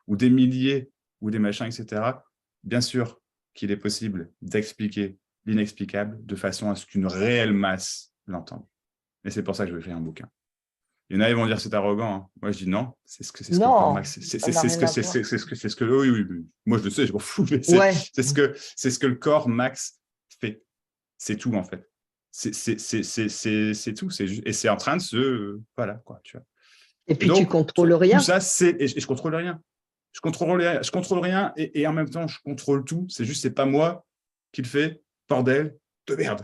ou des milliers, ou des machins, etc., bien sûr qu'il est possible d'expliquer l'inexplicable de façon à ce qu'une réelle masse l'entende. Et c'est pour ça que je vais écrire un bouquin. Il y en a, ils vont dire c'est arrogant. Hein. Moi, je dis non, c'est ce que le corps Non, Max. ça n'a rien à voir. Oui. Moi, je le sais, je m'en fous. Mais Ouais, c'est ce que le corps Max fait. C'est tout, en fait. C'est tout. Et c'est en train de se. Voilà, quoi, tu vois. et Et puis tu donc, contrôles tout rien. ça, et je contrôle rien. Je contrôle rien et en même temps, je contrôle tout. C'est juste, c'est pas moi qui le fais. Bordel de merde.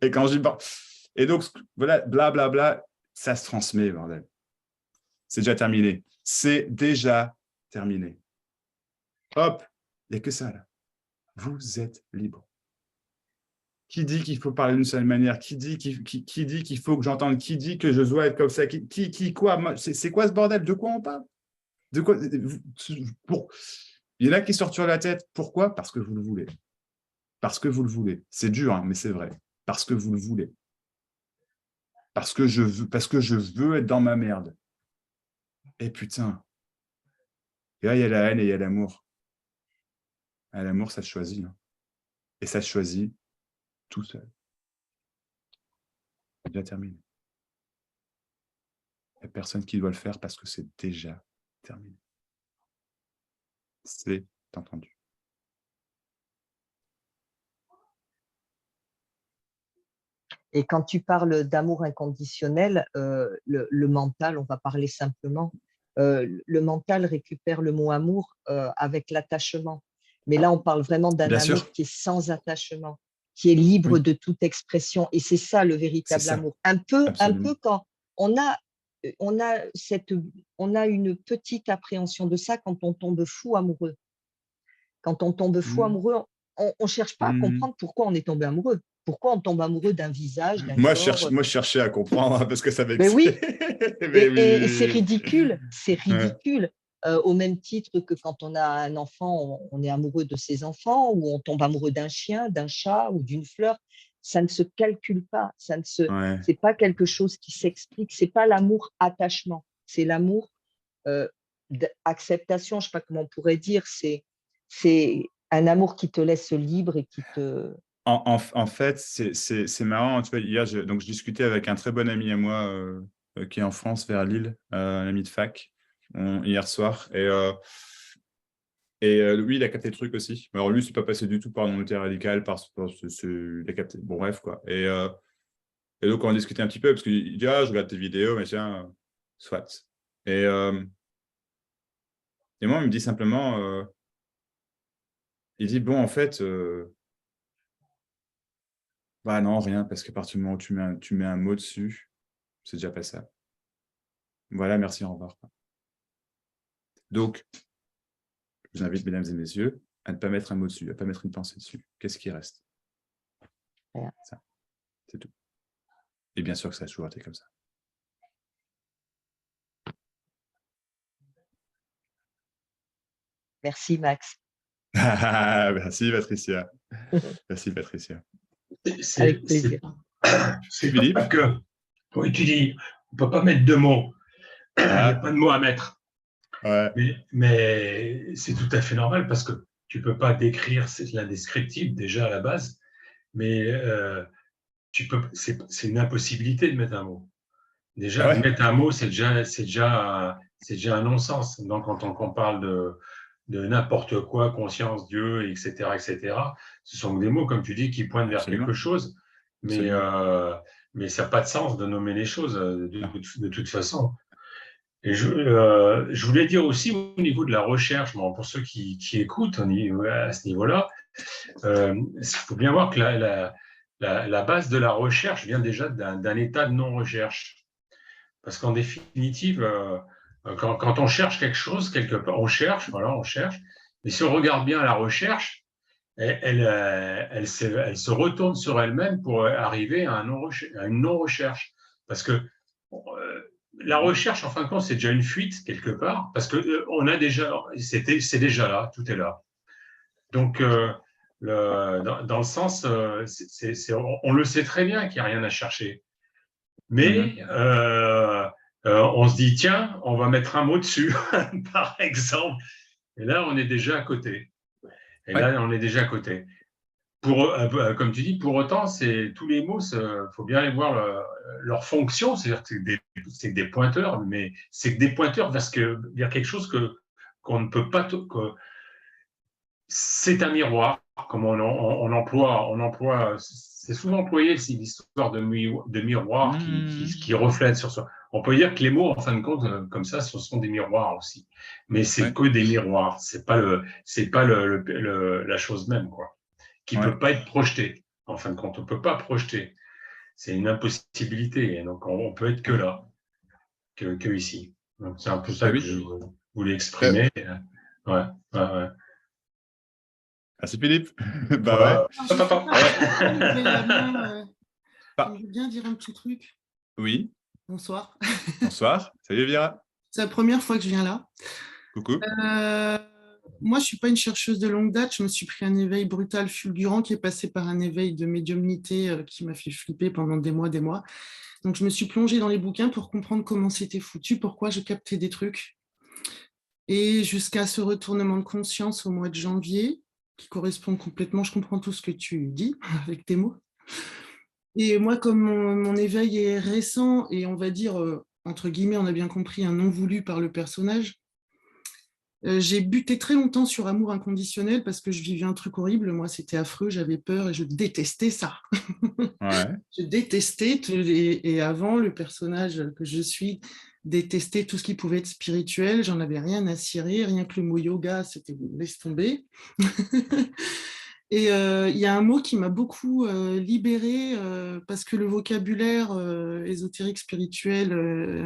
Et quand je dis. Et donc, voilà, blablabla, bla, bla, ça se transmet, bordel. C'est déjà terminé. C'est déjà terminé. Hop, il n'y a que ça, là. Vous êtes libre. Qui dit qu'il faut parler d'une seule manière? Qui dit qu'il faut que j'entende? Qui dit que je dois être comme ça? Quoi? C'est quoi ce bordel? De quoi on parle? De quoi? Il y en a qui sortent sur la tête. Pourquoi? Parce que vous le voulez. Parce que vous le voulez. C'est dur, hein, mais c'est vrai. Parce que vous le voulez. Parce que je veux être dans ma merde. Et putain. Et là, il y a la haine et il y a l'amour. Et l'amour, ça se choisit. Hein. Et ça se choisit tout seul. C'est déjà terminé. Il n'y a personne qui doit le faire parce que c'est déjà terminé. C'est entendu. Et quand tu parles d'amour inconditionnel, le mental, on va parler simplement, le mental récupère le mot amour avec l'attachement. Mais là, on parle vraiment d'un Bien amour sûr. qui est sans attachement, qui est libre Oui, de toute expression. Et c'est ça le c'est véritable ça. amour. Un peu Absolument. quand on a, on a une petite appréhension de ça quand on tombe fou amoureux. Quand on tombe fou Mmh. amoureux, on ne cherche pas à Mmh. comprendre pourquoi on est tombé amoureux. Pourquoi on tombe amoureux d'un visage, d'un corps. Moi, je cherchais à comprendre parce que ça Ben vexait. oui, Mais et, oui, et c'est oui, oui. ridicule, c'est Ouais. ridicule. Au même titre que quand on a un enfant, on est amoureux de ses enfants, ou on tombe amoureux d'un chien, d'un chat ou d'une fleur. Ça ne se calcule pas, Ouais. c'est pas quelque chose qui s'explique. C'est pas l'amour attachement, c'est l'amour euh, acceptation. Je sais pas comment on pourrait dire. C'est un amour qui te laisse libre et qui te. En fait, c'est marrant. Tu vois, hier, donc, je discutais avec un très bon ami à moi qui est en France, vers Lille, un ami de fac, hier soir. Et lui, il a capté le truc aussi. Alors lui, c'est pas passé du tout par non radical, il a capté. Bon, bref, quoi. Et donc, on discutait un petit peu, parce qu'il dit, ah, je regarde tes vidéos, mais tiens, soit. Et, euh, et moi, il me dit simplement, il dit, bon, en fait, bah non, rien, parce qu'à partir du moment où tu mets un mot dessus, c'est déjà pas ça. Voilà, merci, au revoir. Donc, je vous invite, mesdames et messieurs, à ne pas mettre un mot dessus, à ne pas mettre une pensée dessus. Qu'est-ce qui reste? Ça, c'est tout. Et bien sûr que ça a toujours été comme ça. Merci Max. Merci, Patricia. Merci, Patricia. Avec plaisir. C'est Philippe? pas que, oui, tu dis, on peut pas mettre de mots. Il n'y a pas de mots à mettre. Ouais. Mais c'est tout à fait normal parce que tu peux pas décrire, c'est l'indescriptible déjà à la base, mais c'est une impossibilité de mettre un mot. Ah Déjà, ouais? mettre un mot, c'est déjà un non-sens. Donc, quand on parle de n'importe quoi, conscience, Dieu, etc., ce sont des mots, comme tu dis, qui pointent vers quelque Absolument. chose, mais, Absolument. mais ça n'a pas de sens de nommer les choses Non. de toute façon. Et je voulais dire aussi au niveau de la recherche, bon, pour ceux qui écoutent à ce niveau-là, il faut bien voir que la base de la recherche vient déjà d'un état de non-recherche. Parce qu'en définitive, quand on cherche quelque chose, quelque part, on cherche. Mais si on regarde bien la recherche, elle se retourne sur elle-même pour arriver à une non-recherche. Parce que la recherche, en fin de compte, c'est déjà une fuite quelque part, parce que on a déjà, c'est déjà là, tout est là. Donc, dans le sens, on le sait très bien qu'il n'y a rien à chercher. Mais on se dit, tiens, on va mettre un mot dessus, par exemple. Et là, on est déjà à côté. Comme tu dis, pour autant, tous les mots, il faut bien aller voir leur fonction. C'est-à-dire que c'est des pointeurs, mais c'est que des pointeurs vers quelque chose qu'on ne peut pas. C'est un miroir, comme on emploie, c'est souvent employé, c'est l'histoire de miroir qui reflète sur soi. On peut dire que les mots, en fin de compte, comme ça, ce sont des miroirs aussi. Mais c'est Ouais. que des miroirs, c'est pas la chose même, quoi, qui Ouais. peut pas être projetée. En fin de compte, on peut pas projeter. C'est une impossibilité. Et donc, on peut être que là, que ici. Donc, c'est un peu ça Bah que oui. je voulais exprimer. Ouais, ouais, ouais. Merci, Philippe. Bah ouais. Voilà. Alors, je sais pas pourquoi lever la main. Bah, Je veux bien dire un petit truc. oui. Bonsoir. Bonsoir. Salut, Vira. C'est la première fois que je viens là. Coucou. Moi, je ne suis pas une chercheuse de longue date. Je me suis pris un éveil brutal, fulgurant, qui est passé par un éveil de médiumnité qui m'a fait flipper pendant des mois, des mois. Donc, je me suis plongée dans les bouquins pour comprendre comment c'était foutu, pourquoi je captais des trucs. Et jusqu'à ce retournement de conscience au mois de janvier, qui correspond complètement, je comprends tout ce que tu dis avec tes mots. Et moi, comme mon éveil est récent et on va dire, entre guillemets, on a bien compris, un non voulu par le personnage, j'ai buté très longtemps sur amour inconditionnel parce que je vivais un truc horrible. Moi, c'était affreux, j'avais peur et je détestais ça. Ouais. Je détestais, et avant, le personnage que je suis détestait tout ce qui pouvait être spirituel. J'en avais rien à cirer, rien que le mot yoga, c'était laisse tomber. Et il y a un mot qui m'a beaucoup libérée parce que le vocabulaire ésotérique, spirituel,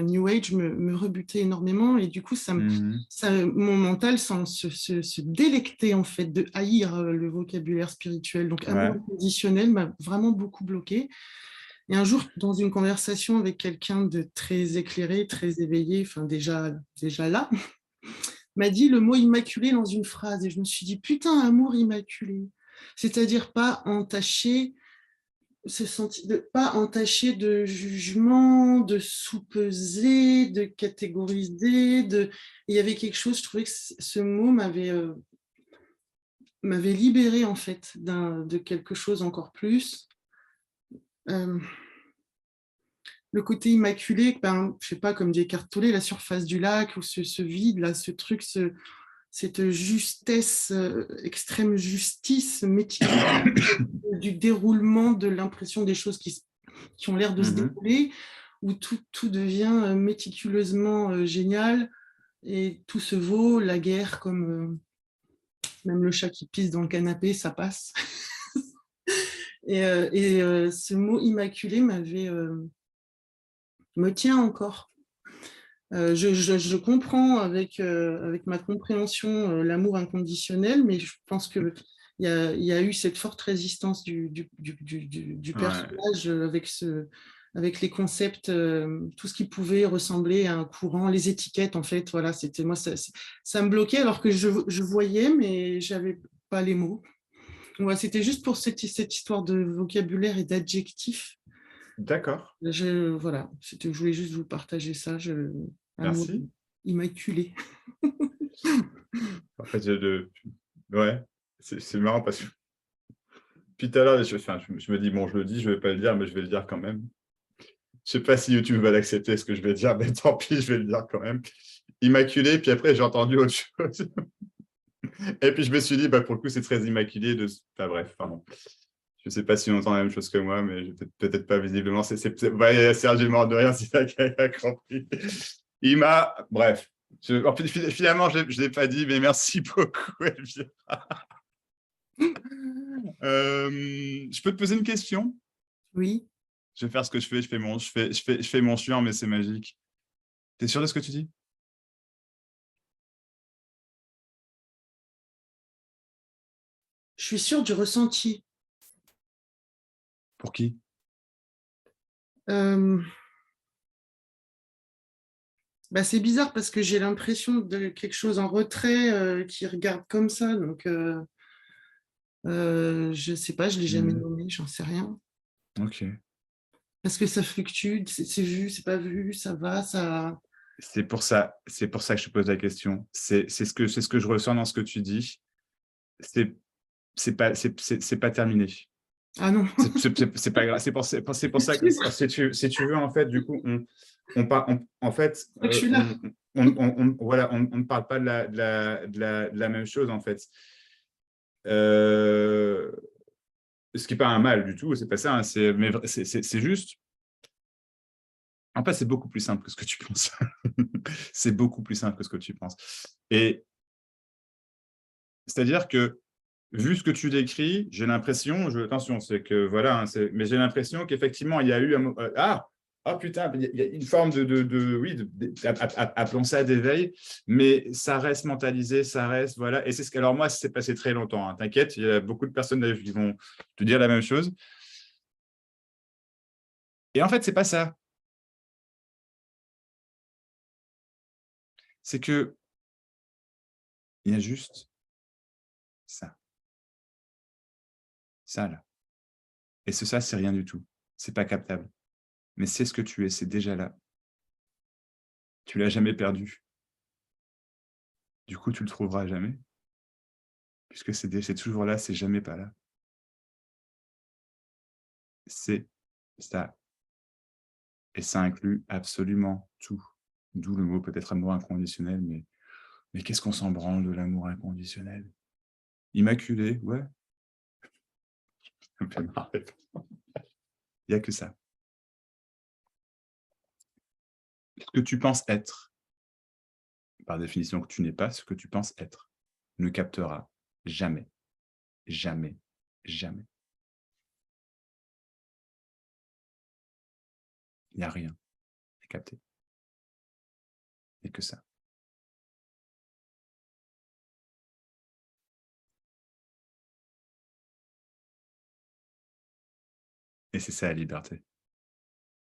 New Age me rebutait énormément. Et du coup, mon mental se délectait en fait de haïr le vocabulaire spirituel. Donc, amour Ouais. inconditionnel m'a vraiment beaucoup bloqué. Et un jour, dans une conversation avec quelqu'un de très éclairé, très éveillé, enfin déjà là, m'a dit le mot immaculé dans une phrase. Et je me suis dit, putain, amour immaculé. C'est-à-dire pas entaché, pas entaché de jugement, de sous-peser, de catégoriser. Il y avait quelque chose, je trouvais que ce mot m'avait libéré en fait de quelque chose encore plus. Le côté immaculé, ben, je sais pas, comme dit Eckhart Tolle, la surface du lac, ou ce vide, là, ce truc, cette justesse, extrême justice méticuleuse du déroulement de l'impression des choses qui ont l'air de se dérouler, où tout devient méticuleusement génial, et tout se vaut, la guerre, comme même le chat qui pisse dans le canapé, ça passe. et ce mot immaculé me tient encore. Je comprends avec ma compréhension l'amour inconditionnel, mais je pense qu'il y a eu cette forte résistance du personnage avec les concepts, tout ce qui pouvait ressembler à un courant, les étiquettes, en fait, voilà, c'était moi, ça me bloquait alors que je voyais, mais je n'avais pas les mots. Voilà, c'était juste pour cette histoire de vocabulaire et d'adjectifs. D'accord. Voilà, je voulais juste vous partager ça. Amour Merci. immaculé. En fait, ouais, c'est marrant parce que depuis tout à l'heure, je me dis, bon, je le dis, je ne vais pas le dire, mais je vais le dire quand même. Je ne sais pas si YouTube va l'accepter, ce que je vais dire, mais tant pis, je vais le dire quand même. Immaculé, puis après, j'ai entendu autre chose. Et puis, je me suis dit, bah, pour le coup, c'est très immaculé. Enfin, bref, pardon. Je ne sais pas si on entend la même chose que moi, mais peut-être pas visiblement. Serge est mort de rien, si tu as compris. Bref. Finalement, je ne l'ai pas dit, mais merci beaucoup, Elvira. Je peux te poser une question? Oui. Je vais faire ce que je fais. Je fais mon sueur, mais c'est magique. Tu es sûr de ce que tu dis? Je suis sûre du ressenti. Pour qui? Bah, c'est bizarre parce que j'ai l'impression de quelque chose en retrait qui regarde comme ça. Donc, je ne sais pas, je ne l'ai jamais nommé, j'en sais rien. Ok. Parce que ça fluctue, c'est vu, c'est pas vu, ça va, ça. C'est pour ça que je te pose la question. C'est ce que je ressens dans ce que tu dis. C'est pas terminé. Ah non. C'est pas grave. C'est pour ça que si tu veux, en fait, du coup, en fait, Je suis là. voilà, on ne parle pas de la même chose, en fait. Ce qui n'est pas un mal du tout, c'est pas ça. Hein, c'est juste. En fait, c'est beaucoup plus simple que ce que tu penses. C'est beaucoup plus simple que ce que tu penses. Et c'est-à-dire que, vu ce que tu décris, j'ai l'impression, attention, c'est que voilà, hein, mais j'ai l'impression qu'effectivement, il y a eu putain, il y a une forme appelons ça d'éveil, mais ça reste mentalisé, ça reste, voilà. Et c'est ce que, alors moi, ça s'est passé très longtemps, hein, t'inquiète, il y a beaucoup de personnes qui vont te dire la même chose. Et en fait, c'est pas ça. C'est que il y a juste ça. Ça, là. Et ça, c'est rien du tout. C'est pas captable. Mais c'est ce que tu es, c'est déjà là. Tu l'as jamais perdu. Du coup, tu le trouveras jamais. Puisque c'est toujours là, c'est jamais pas là. C'est ça. Et ça inclut absolument tout. D'où le mot peut-être amour inconditionnel, mais qu'est-ce qu'on s'en branle de l'amour inconditionnel? Immaculé, ouais. Ça me fait marrer. Il n'y a que ça. Ce que tu penses être, par définition que tu n'es pas, ce que tu penses être, ne captera jamais, jamais, Jamais. Il n'y a rien à capter. Il n'y a que ça. Et c'est ça la liberté,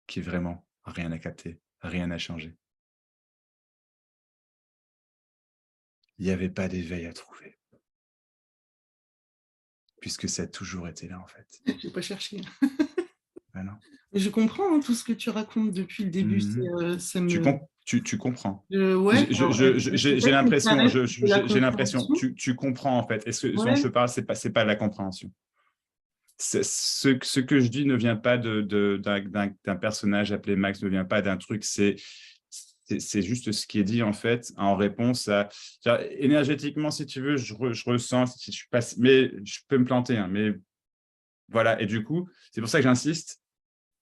qui est vraiment rien à capter, rien à changer. Il n'y avait pas d'éveil à trouver. Puisque ça a toujours été là, en fait. J'ai pas cherché. Ben non. Je comprends tout ce que tu racontes depuis le début. Ça me... Tu comprends. Ouais, j'ai l'impression, tu tu comprends, en fait. Et ce dont je parle, c'est pas la compréhension. Ce que je dis ne vient pas d'un personnage appelé Max, ne vient pas d'un truc, c'est juste ce qui est dit, en fait, en réponse à... Énergétiquement, si tu veux, je ressens, si je passe, mais je peux me planter, hein, mais voilà. Et du coup, c'est pour ça que j'insiste.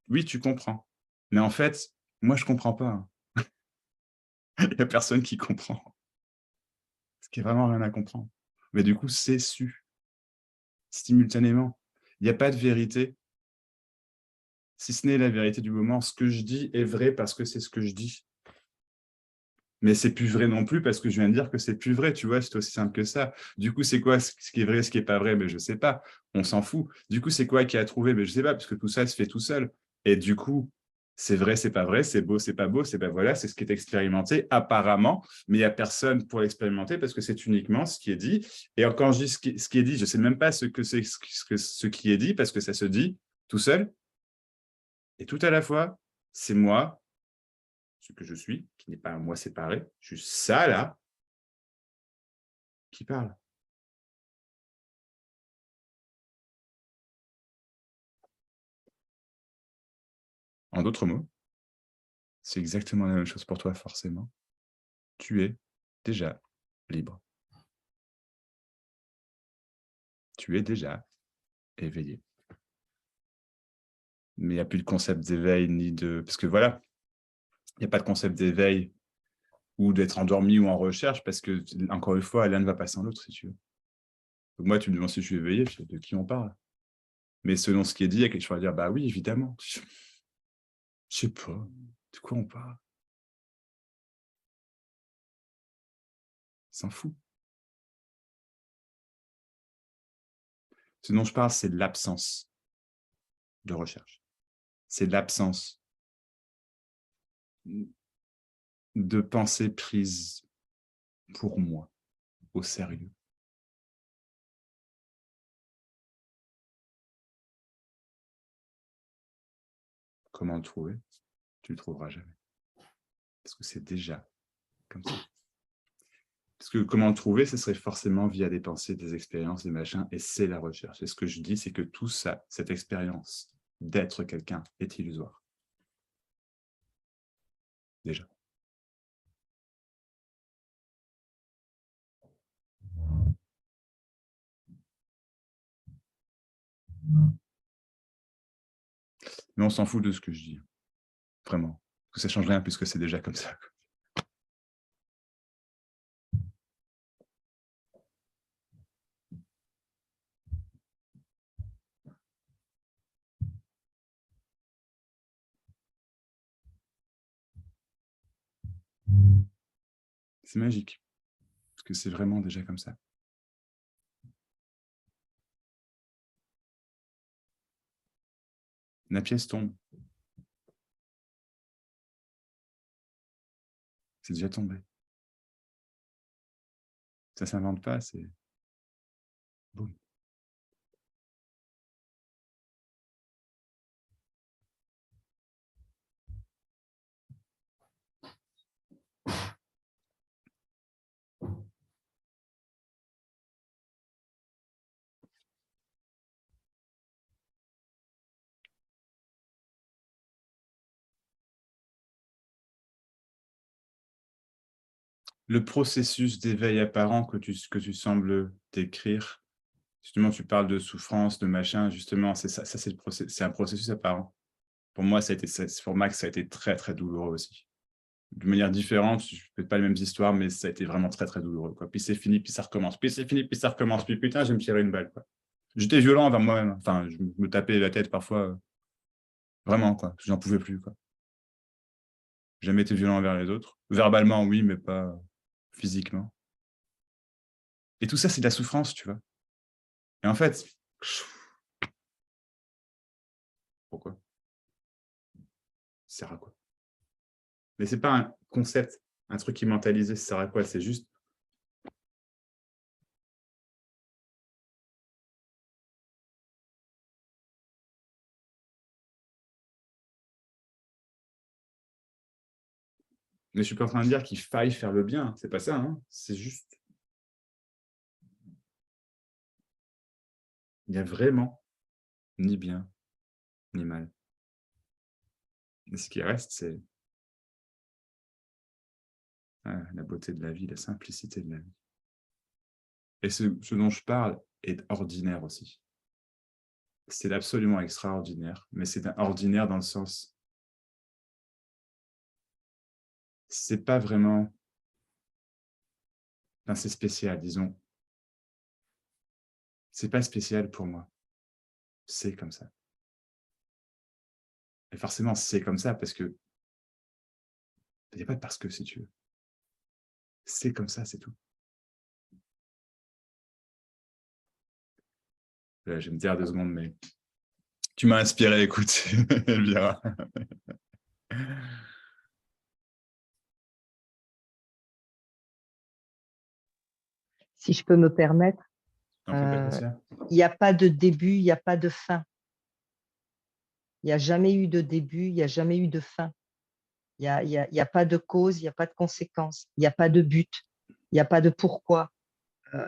Oui, tu comprends. Mais en fait, moi, je ne comprends pas. Hein. Il n'y a personne qui comprend. Ce qui est vraiment rien à comprendre. Mais du coup, c'est su. Simultanément. Il n'y a pas de vérité. Si ce n'est la vérité du moment, ce que je dis est vrai parce que c'est ce que je dis. Mais c'est plus vrai non plus parce que je viens de dire que c'est plus vrai, tu vois, c'est aussi simple que ça. Du coup, c'est quoi ce qui est vrai, ce qui n'est pas vrai? Mais je ne sais pas, on s'en fout. Du coup, c'est quoi qui a trouvé? Mais je ne sais pas, parce que tout ça se fait tout seul. Et du coup, c'est vrai, c'est pas vrai, c'est beau, c'est pas beau, c'est pas voilà, c'est ce qui est expérimenté apparemment, mais il n'y a personne pour l'expérimenter parce que c'est uniquement ce qui est dit. Et quand je dis ce qui est dit, je ne sais même pas ce que c'est ce qui est dit parce que ça se dit tout seul. Et tout à la fois, c'est moi, ce que je suis, qui n'est pas un moi séparé, juste ça là, qui parle. En d'autres mots, c'est exactement la même chose pour toi, forcément. Tu es déjà libre. Tu es déjà éveillé. Mais il n'y a plus de concept d'éveil, ni de... Parce que voilà, il n'y a pas de concept d'éveil ou d'être endormi ou en recherche, parce que, encore une fois, l'un ne va pas sans l'autre, si tu veux. Donc moi, tu me demandes si je suis éveillé, je sais de qui on parle. Mais selon ce qui est dit, il y a quelque chose à dire, bah oui, évidemment. Je sais pas, de quoi on parle? S'en fout. Ce dont je parle, c'est l'absence de recherche. C'est l'absence de pensée prise pour moi, au sérieux. Comment le trouver? Tu ne le trouveras jamais. Parce que c'est déjà comme ça. Parce que comment le trouver, ce serait forcément via des pensées, des expériences, des machins, et c'est la recherche. Et ce que je dis, c'est que tout ça, cette expérience d'être quelqu'un est illusoire. Déjà. Mais on s'en fout de ce que je dis. Vraiment. Parce que ça ne change rien puisque c'est déjà comme ça. C'est magique. Parce que c'est vraiment déjà comme ça. La pièce tombe. C'est déjà tombé. Ça ne s'invente pas, c'est... Boum. Le processus d'éveil apparent que tu sembles décrire, justement, tu parles de souffrance, de machin, justement, c'est ça c'est un processus apparent. Pour moi, pour Max, ça a été très, très douloureux aussi. De manière différente, peut-être pas les mêmes histoires, mais ça a été vraiment très, très douloureux, quoi. Puis c'est fini, puis ça recommence, puis c'est fini, puis ça recommence, puis putain, je vais me tirer une balle, quoi. J'étais violent envers moi-même. Enfin, je me tapais la tête parfois. Vraiment, quoi. J'en pouvais plus, quoi. J'ai jamais été violent envers les autres. Verbalement, oui, mais pas physiquement. Et tout ça, c'est de la souffrance, tu vois. Et en fait, pourquoi? Ça sert à quoi? Mais c'est pas un concept, un truc qui est mentalisé, ça sert à quoi? C'est juste. Mais je suis pas en train de dire qu'il faille faire le bien, c'est pas ça, hein. C'est juste. Il n'y a vraiment ni bien, ni mal. Et ce qui reste, c'est la beauté de la vie, la simplicité de la vie. Et ce dont je parle est ordinaire aussi. C'est absolument extraordinaire, mais c'est ordinaire dans le sens, c'est pas vraiment, enfin, c'est spécial, disons. C'est pas spécial pour moi. C'est comme ça. Et forcément, c'est comme ça parce que il n'y a pas de parce que, si tu veux. C'est comme ça, c'est tout. Là, je vais me taire 2 secondes, mais tu m'as inspiré, écoute, Elvira. Si je peux me permettre, En fait, Patricia. il n'y a pas de début, il n'y a pas de fin. Il n'y a jamais eu de début, il n'y a jamais eu de fin. Il n'y a pas de cause, il n'y a pas de conséquence, il n'y a pas de but, il n'y a pas de pourquoi.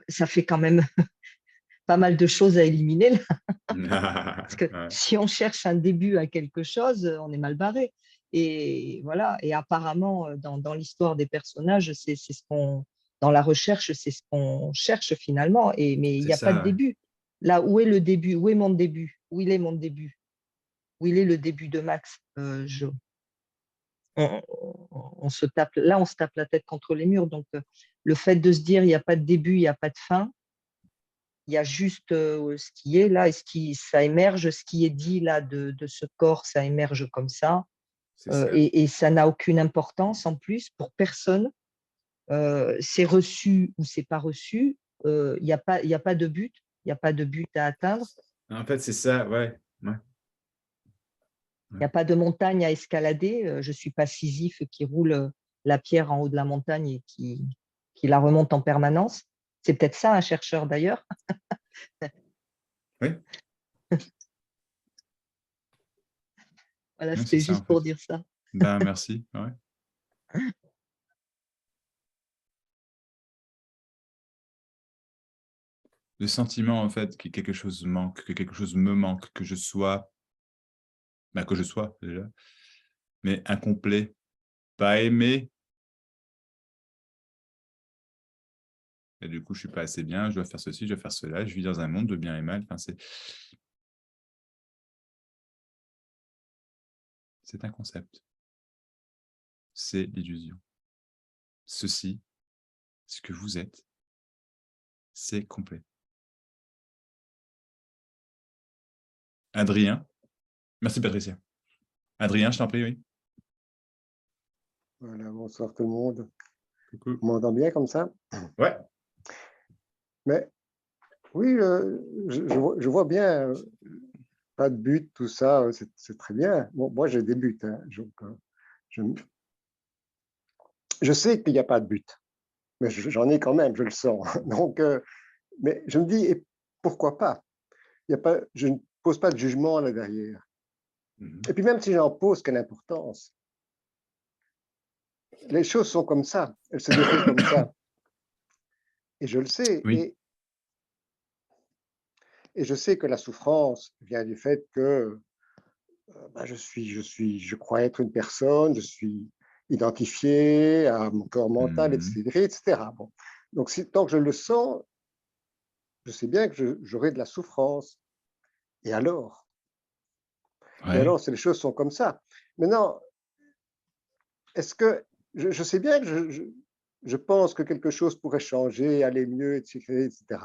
Ça fait quand même pas mal de choses à éliminer là. Parce que Ouais. si on cherche un début à quelque chose, on est mal barré. Et voilà. Et apparemment, dans l'histoire des personnages, c'est ce qu'on, dans la recherche, c'est ce qu'on cherche finalement. Mais il C'est n'y a pas de ça. début. Là, où est le début? Où est mon début? Où il est mon début? Où il est le début de Max? On se tape, là, on se tape la tête contre les murs. Donc, le fait de se dire il n'y a pas de début, il n'y a pas de fin, il y a juste ce qui est là, et ça émerge, ce qui est dit là de ce corps, ça émerge comme ça. C'est ça. Et ça n'a aucune importance en plus pour personne. C'est reçu ou c'est pas reçu. Il n'y a pas de but, il n'y a pas de but à atteindre. En fait, c'est ça, ouais. Il n'y a pas de montagne à escalader. Je ne suis pas Sisyphe qui roule la pierre en haut de la montagne et qui la remonte en permanence. C'est peut-être ça un chercheur d'ailleurs. Oui, Voilà, oui, c'est c'était ça, en juste pour fait. dire ça. Ben, merci. Ouais. Le sentiment, en fait, que quelque chose manque, que quelque chose me manque, que je sois, déjà, mais incomplet, pas aimé. Et du coup, je suis pas assez bien, je dois faire ceci, je dois faire cela, je vis dans un monde de bien et mal. Enfin, c'est un concept. C'est l'illusion. Ceci, ce que vous êtes, c'est complet. Adrien. Merci, Patricia. Adrien, je t'en prie, oui. Voilà, bonsoir tout le monde. Coucou. On m'entend bien comme ça? Ouais. Mais oui, je vois bien, pas de but, tout ça, c'est très bien. Bon, moi, j'ai des buts. Hein, je sais qu'il n'y a pas de but, mais j'en ai quand même, je le sens. Donc, mais je me dis, et pourquoi pas? Il y a pas, je ne pose pas de jugement là derrière. Et puis même si j'en pose, quelle importance? Les choses sont comme ça, elles se déroulent comme ça. Et je le sais. Oui. Et je sais que la souffrance vient du fait que je crois être une personne, je suis identifié à mon corps mental, Mhm. etc. etc. Bon. Donc, tant que je le sens, je sais bien que j'aurai de la souffrance. Et alors? Et Ouais. alors, les choses sont comme ça. Maintenant, est-ce que je sais bien que je pense que quelque chose pourrait changer, aller mieux, etc. etc.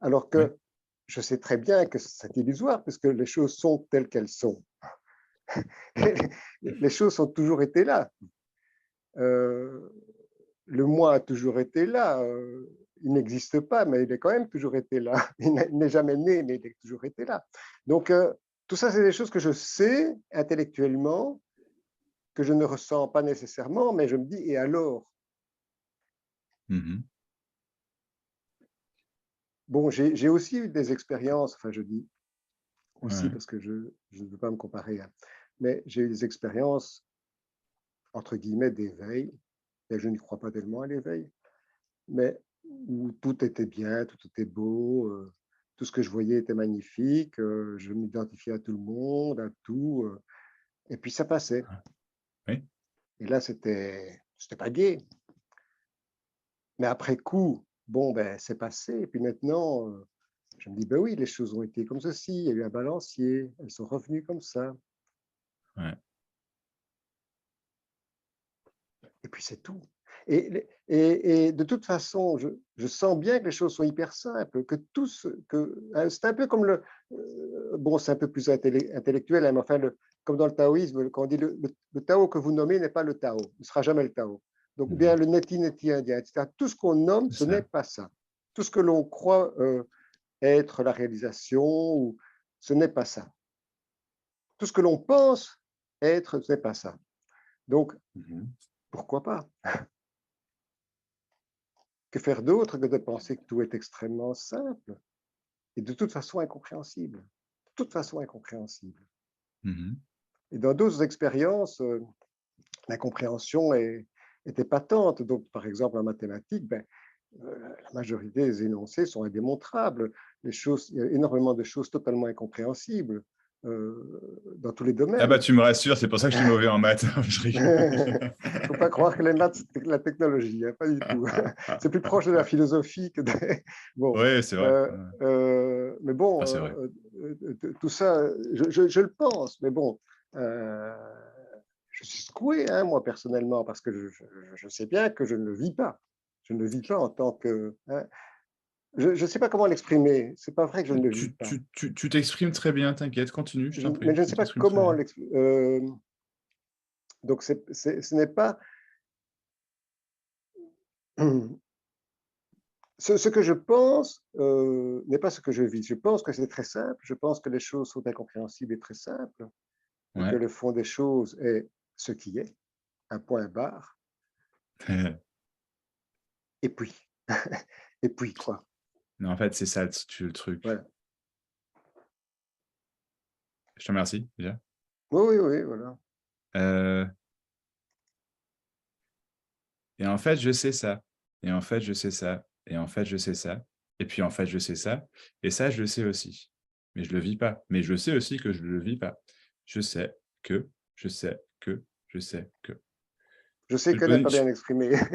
Alors Ouais. que je sais très bien que c'est illusoire, puisque les choses sont telles qu'elles sont. Les choses ont toujours été là. Le moi a toujours été là. Il n'existe pas, mais il a quand même toujours été là. Il n'est jamais né, mais il a toujours été là. Donc, tout ça, c'est des choses que je sais intellectuellement, que je ne ressens pas nécessairement, mais je me dis, et alors? Bon, j'ai aussi eu des expériences, enfin je dis aussi Ouais. parce que je ne veux pas me comparer, hein, mais j'ai eu des expériences, entre guillemets, d'éveil, et je n'y crois pas tellement à l'éveil, mais où tout était bien, tout était beau, tout ce que je voyais était magnifique, je m'identifiais à tout le monde, à tout, et puis ça passait. Oui. Et là, c'était pas gai. Mais après coup, bon, ben, c'est passé, et puis maintenant, je me dis, ben oui, les choses ont été comme ceci, il y a eu un balancier, elles sont revenues comme ça, Ouais. et puis c'est tout. Et de toute façon, je sens bien que les choses sont hyper simples, que tout ce que c'est un peu comme bon, c'est un peu plus intellectuel, hein, mais enfin, comme dans le taoïsme, quand on dit le Tao que vous nommez n'est pas le Tao, ne sera jamais le Tao. Donc, ou bien le neti indien, etc. Tout ce qu'on nomme, ce n'est pas ça. Tout ce que l'on croit être la réalisation, ce n'est pas ça. Tout ce que l'on pense être, ce n'est pas ça. Donc, pourquoi pas? Que faire d'autre que de penser que tout est extrêmement simple et de toute façon incompréhensible. De toute façon incompréhensible. Et dans d'autres expériences, l'incompréhension était patente. Donc, par exemple, en mathématiques, ben, la majorité des énoncés sont indémontrables. Il y a énormément de choses totalement incompréhensibles dans tous les domaines. Ah bah tu me rassures, c'est pour ça que je suis mauvais en maths. Je rigole. Il ne faut pas croire que les maths, c'est la technologie, hein, pas du tout. C'est plus proche de la philosophie que des... Bon, Oui, c'est vrai. mais bon, Ah, c'est vrai. tout ça, je le pense, mais bon, je suis secoué, hein, moi, personnellement, parce que je sais bien que je ne le vis pas. Je ne le vis pas en tant que... hein, je ne sais pas comment l'exprimer. C'est pas vrai que je ne le vis pas. Tu t'exprimes très bien, t'inquiète, continue, je t'en prie. Mais je ne sais pas t'exprimes très comment bien. l'exprimer. Donc, ce n'est pas... Ce que je pense n'est pas ce que je vis. Je pense que c'est très simple. Je pense que les choses sont incompréhensibles et très simples. Et que Ouais. le fond des choses est ce qui est, un point barre. Et puis, et puis quoi. Non, en fait, c'est ça le truc. Voilà. Je te remercie, déjà. Oui, oui, oui, voilà. Et en fait, je sais ça. Et en fait, je sais ça. Et en fait, je sais ça. Et puis, en fait, je sais ça. Et ça, je le sais aussi. Mais je ne le vis pas. Mais je sais aussi que je ne le vis pas. Je sais que, je sais que, je sais que. Je sais que n'est pas bien exprimé. Ça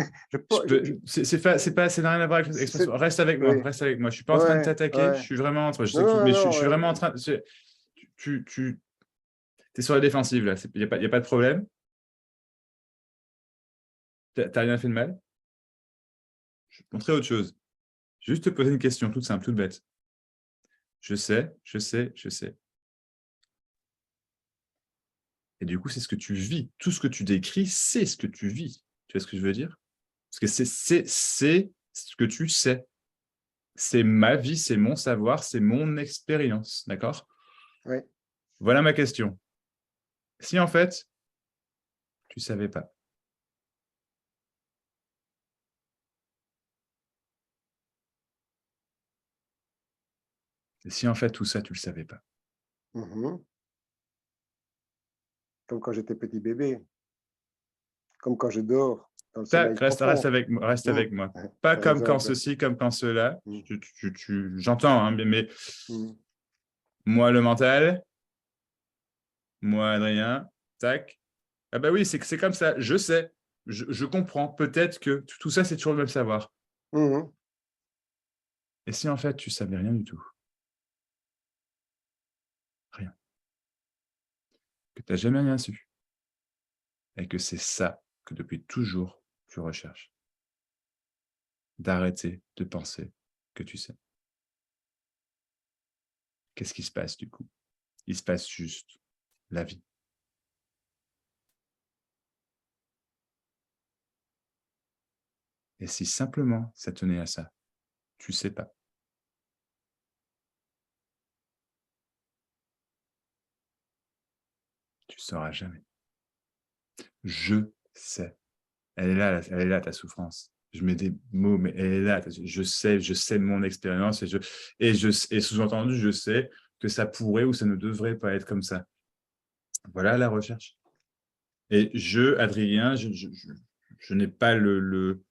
n'a rien à voir avec l'expression. Reste avec moi, oui. reste avec moi. Je ne suis pas en train de Ouais, t'attaquer. ouais. Je suis vraiment entre. Je sais Non, que mais je non, suis vraiment en train. Tu es sur la défensive, là. Il n'y a pas de problème. Tu n'as rien fait de mal. Je vais te montrer autre chose. Juste te poser une question toute simple, toute bête. Je sais, je sais, je sais. Et du coup, c'est ce que tu vis. Tout ce que tu décris, c'est ce que tu vis. Tu vois ce que je veux dire? Parce que c'est ce que tu sais. C'est ma vie, c'est mon savoir, c'est mon expérience. D'accord? Oui. Voilà ma question. Si en fait, tu ne savais pas. Et si en fait, tout ça, tu ne le savais pas. Comme quand j'étais petit bébé. Comme quand je dors dans le sommeil Tac, reste profond. avec moi. Reste avec moi. Pas Par comme quand exemple. ceci, comme quand cela. J'entends, hein, mais Mm. moi, le mental, moi, Adrien, tac. Ah bah oui, c'est comme ça. Je sais. Je comprends. Peut-être que tout ça, c'est toujours le même savoir. Mhm. Et si en fait, tu savais rien du tout? Rien. Que tu n'as jamais rien su. Et que c'est ça que depuis toujours, tu recherches. D'arrêter de penser que tu sais. qu'est-ce qui se passe du coup? Il se passe juste la vie. Et si simplement ça tenait à ça, tu sais pas. Tu sauras jamais. Je sais. Elle est là ta souffrance. Je mets des mots, mais elle est là. Je sais mon expérience et sous-entendu, je sais que ça pourrait ou ça ne devrait pas être comme ça. Voilà la recherche. Et Adrien, je n'ai pas le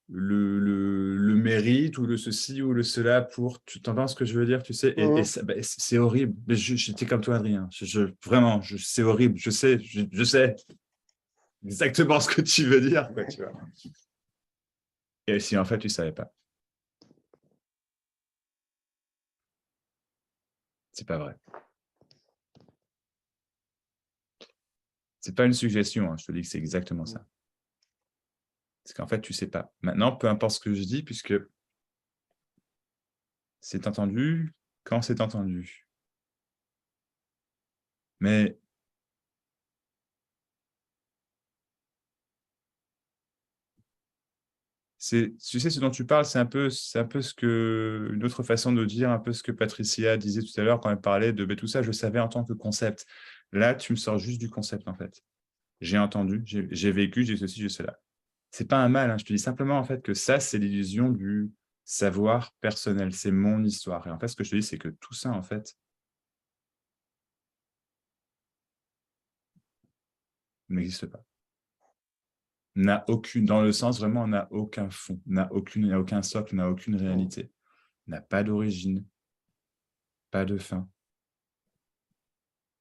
mérite ou le ceci ou le cela pour… Tu entends ce que je veux dire, tu sais, et c'est horrible. Mais j'étais comme toi, Adrien. Vraiment, c'est horrible. Je sais exactement ce que tu veux dire, quoi, tu vois. Et si en fait, tu ne savais pas. C'est pas vrai. C'est pas une suggestion, hein, je te dis que c'est exactement ça. Parce qu'en fait, tu ne sais pas. Maintenant, peu importe ce que je dis, puisque c'est entendu quand c'est entendu. Mais tu sais, ce dont tu parles, c'est un peu une autre façon de dire, un peu ce que Patricia disait tout à l'heure quand elle parlait de tout ça, je savais en tant que concept. Là, tu me sors juste du concept, en fait. J'ai entendu, j'ai vécu, j'ai ceci, j'ai cela. C'est pas un mal, hein. Je te dis simplement en fait que ça, c'est l'illusion du savoir personnel, c'est mon histoire. Et en fait, ce que je te dis, c'est que tout ça, en fait, n'existe pas. N'a aucune, dans le sens vraiment, n'a aucun fond, n'a aucun socle, n'a aucune réalité, n'a pas d'origine, pas de fin.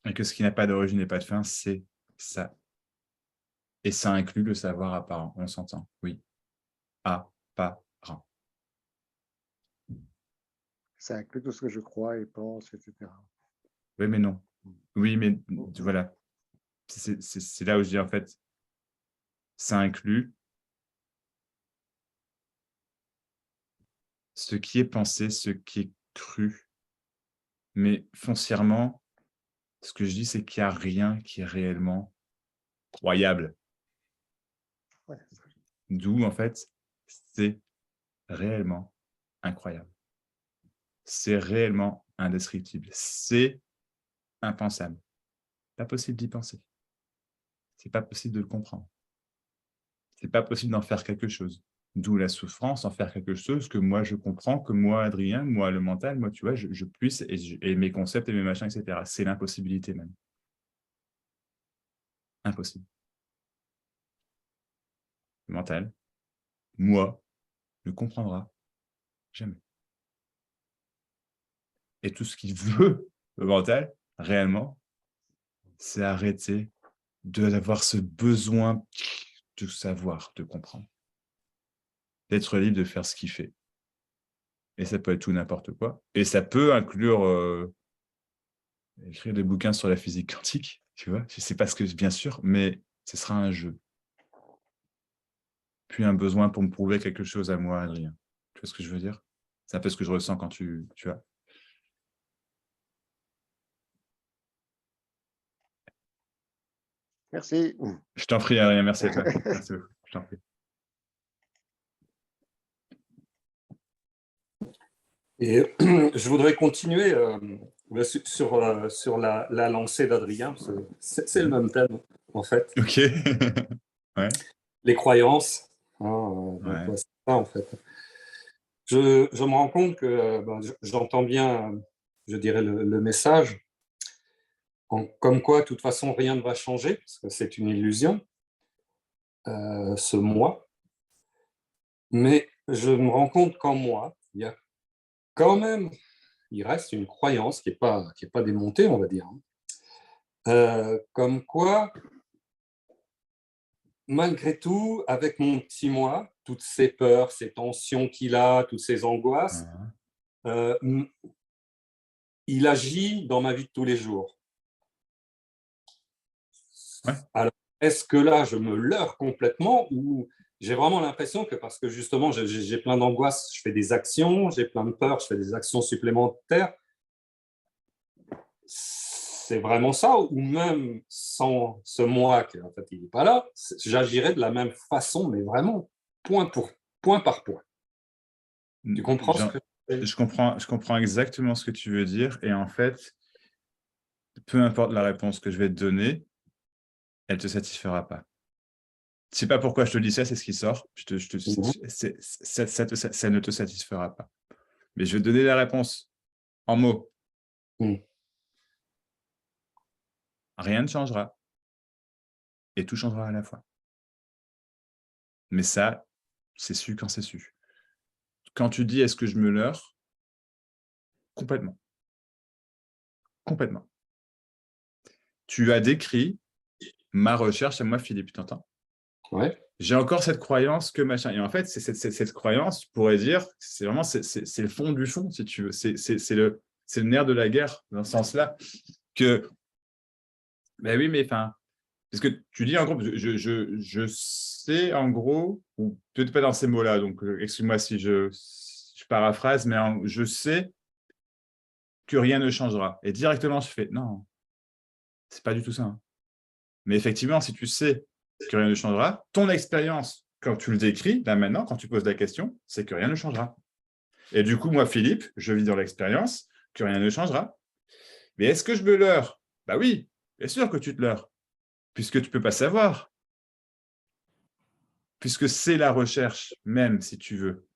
Et que ce qui n'a pas d'origine et pas de fin, c'est ça. Et ça inclut le savoir apparent, on s'entend, oui. Apparent. Ça inclut tout ce que je crois et pense, etc. Oui, mais non. Oui, mais voilà. C'est là où je dis, en fait, ça inclut ce qui est pensé, ce qui est cru. Mais foncièrement, ce que je dis, c'est qu'il n'y a rien qui est réellement croyable. Ouais. D'où, en fait, c'est réellement incroyable. C'est réellement indescriptible. C'est impensable. Pas possible d'y penser. C'est pas possible de le comprendre. C'est pas possible d'en faire quelque chose. D'où la souffrance, en faire quelque chose que moi je comprends, que moi Adrien, moi le mental, moi tu vois, je puisse, et mes concepts et mes machins, etc. C'est l'impossibilité même. Impossible. Le mental, moi, ne comprendra jamais. Et tout ce qu'il veut, le mental, réellement, c'est arrêter d'avoir ce besoin de savoir, de comprendre. D'être libre de faire ce qu'il fait. Et ça peut être tout n'importe quoi. Et ça peut inclure écrire des bouquins sur la physique quantique, tu vois. Je ne sais pas ce que, bien sûr, mais ce sera un jeu. Puis un besoin pour me prouver quelque chose à moi, Adrien. Tu vois ce que je veux dire? C'est un peu ce que je ressens quand tu vois. Merci. Je t'en prie, Adrien, merci à toi. Merci beaucoup. Je t'en prie. Et je voudrais continuer sur la lancée d'Adrien, parce que c'est le même thème, en fait. Ok. Ouais. Les croyances. Ouais. C'est ça, en fait. Je me rends compte que j'entends bien, je dirais, le message, comme quoi, de toute façon, rien ne va changer, parce que c'est une illusion, ce moi. Mais je me rends compte qu'en moi, il y a quand même, il reste une croyance qui n'est pas démontée, on va dire. Comme quoi, malgré tout, avec mon petit moi, toutes ces peurs, ces tensions qu'il a, toutes ces angoisses, il agit dans ma vie de tous les jours. Ouais. Alors, est-ce que là, je me leurre complètement ou j'ai vraiment l'impression que parce que justement, j'ai plein d'angoisses, je fais des actions, j'ai plein de peurs, je fais des actions supplémentaires c'est vraiment ça, ou même sans ce moi qui en fait il n'est pas là, j'agirais de la même façon, mais vraiment point par point. Tu comprends ce que je comprends exactement ce que tu veux dire, et en fait, peu importe la réponse que je vais te donner, elle ne te satisfera pas. Je ne sais pas pourquoi je te dis ça, c'est ce qui sort. Ça ne te satisfera pas. Mais je vais te donner la réponse en mots. Rien ne changera. Et tout changera à la fois. Mais ça, c'est su quand c'est su. Quand tu dis « est-ce que je me leurre ?» Complètement. Complètement. Tu as décrit ma recherche à moi, Philippe, tu entends? Ouais. J'ai encore cette croyance que machin. Et en fait, c'est cette croyance, tu pourrais dire, c'est vraiment c'est le fond du fond, si tu veux. C'est le nerf de la guerre, dans ce sens-là, que, ben oui, mais enfin, parce que tu dis en gros, je sais en gros, ou peut-être pas dans ces mots-là, donc excuse-moi si je paraphrase, mais je sais que rien ne changera. Et directement, je fais, non, c'est pas du tout ça. Hein. Mais effectivement, si tu sais que rien ne changera, ton expérience, quand tu le décris, là maintenant, quand tu poses la question, c'est que rien ne changera. Et du coup, moi, Philippe, je vis dans l'expérience que rien ne changera. Mais est-ce que je me leurre? Bah oui, bien sûr que tu te leurres, puisque tu ne peux pas savoir, puisque c'est la recherche même, si tu veux.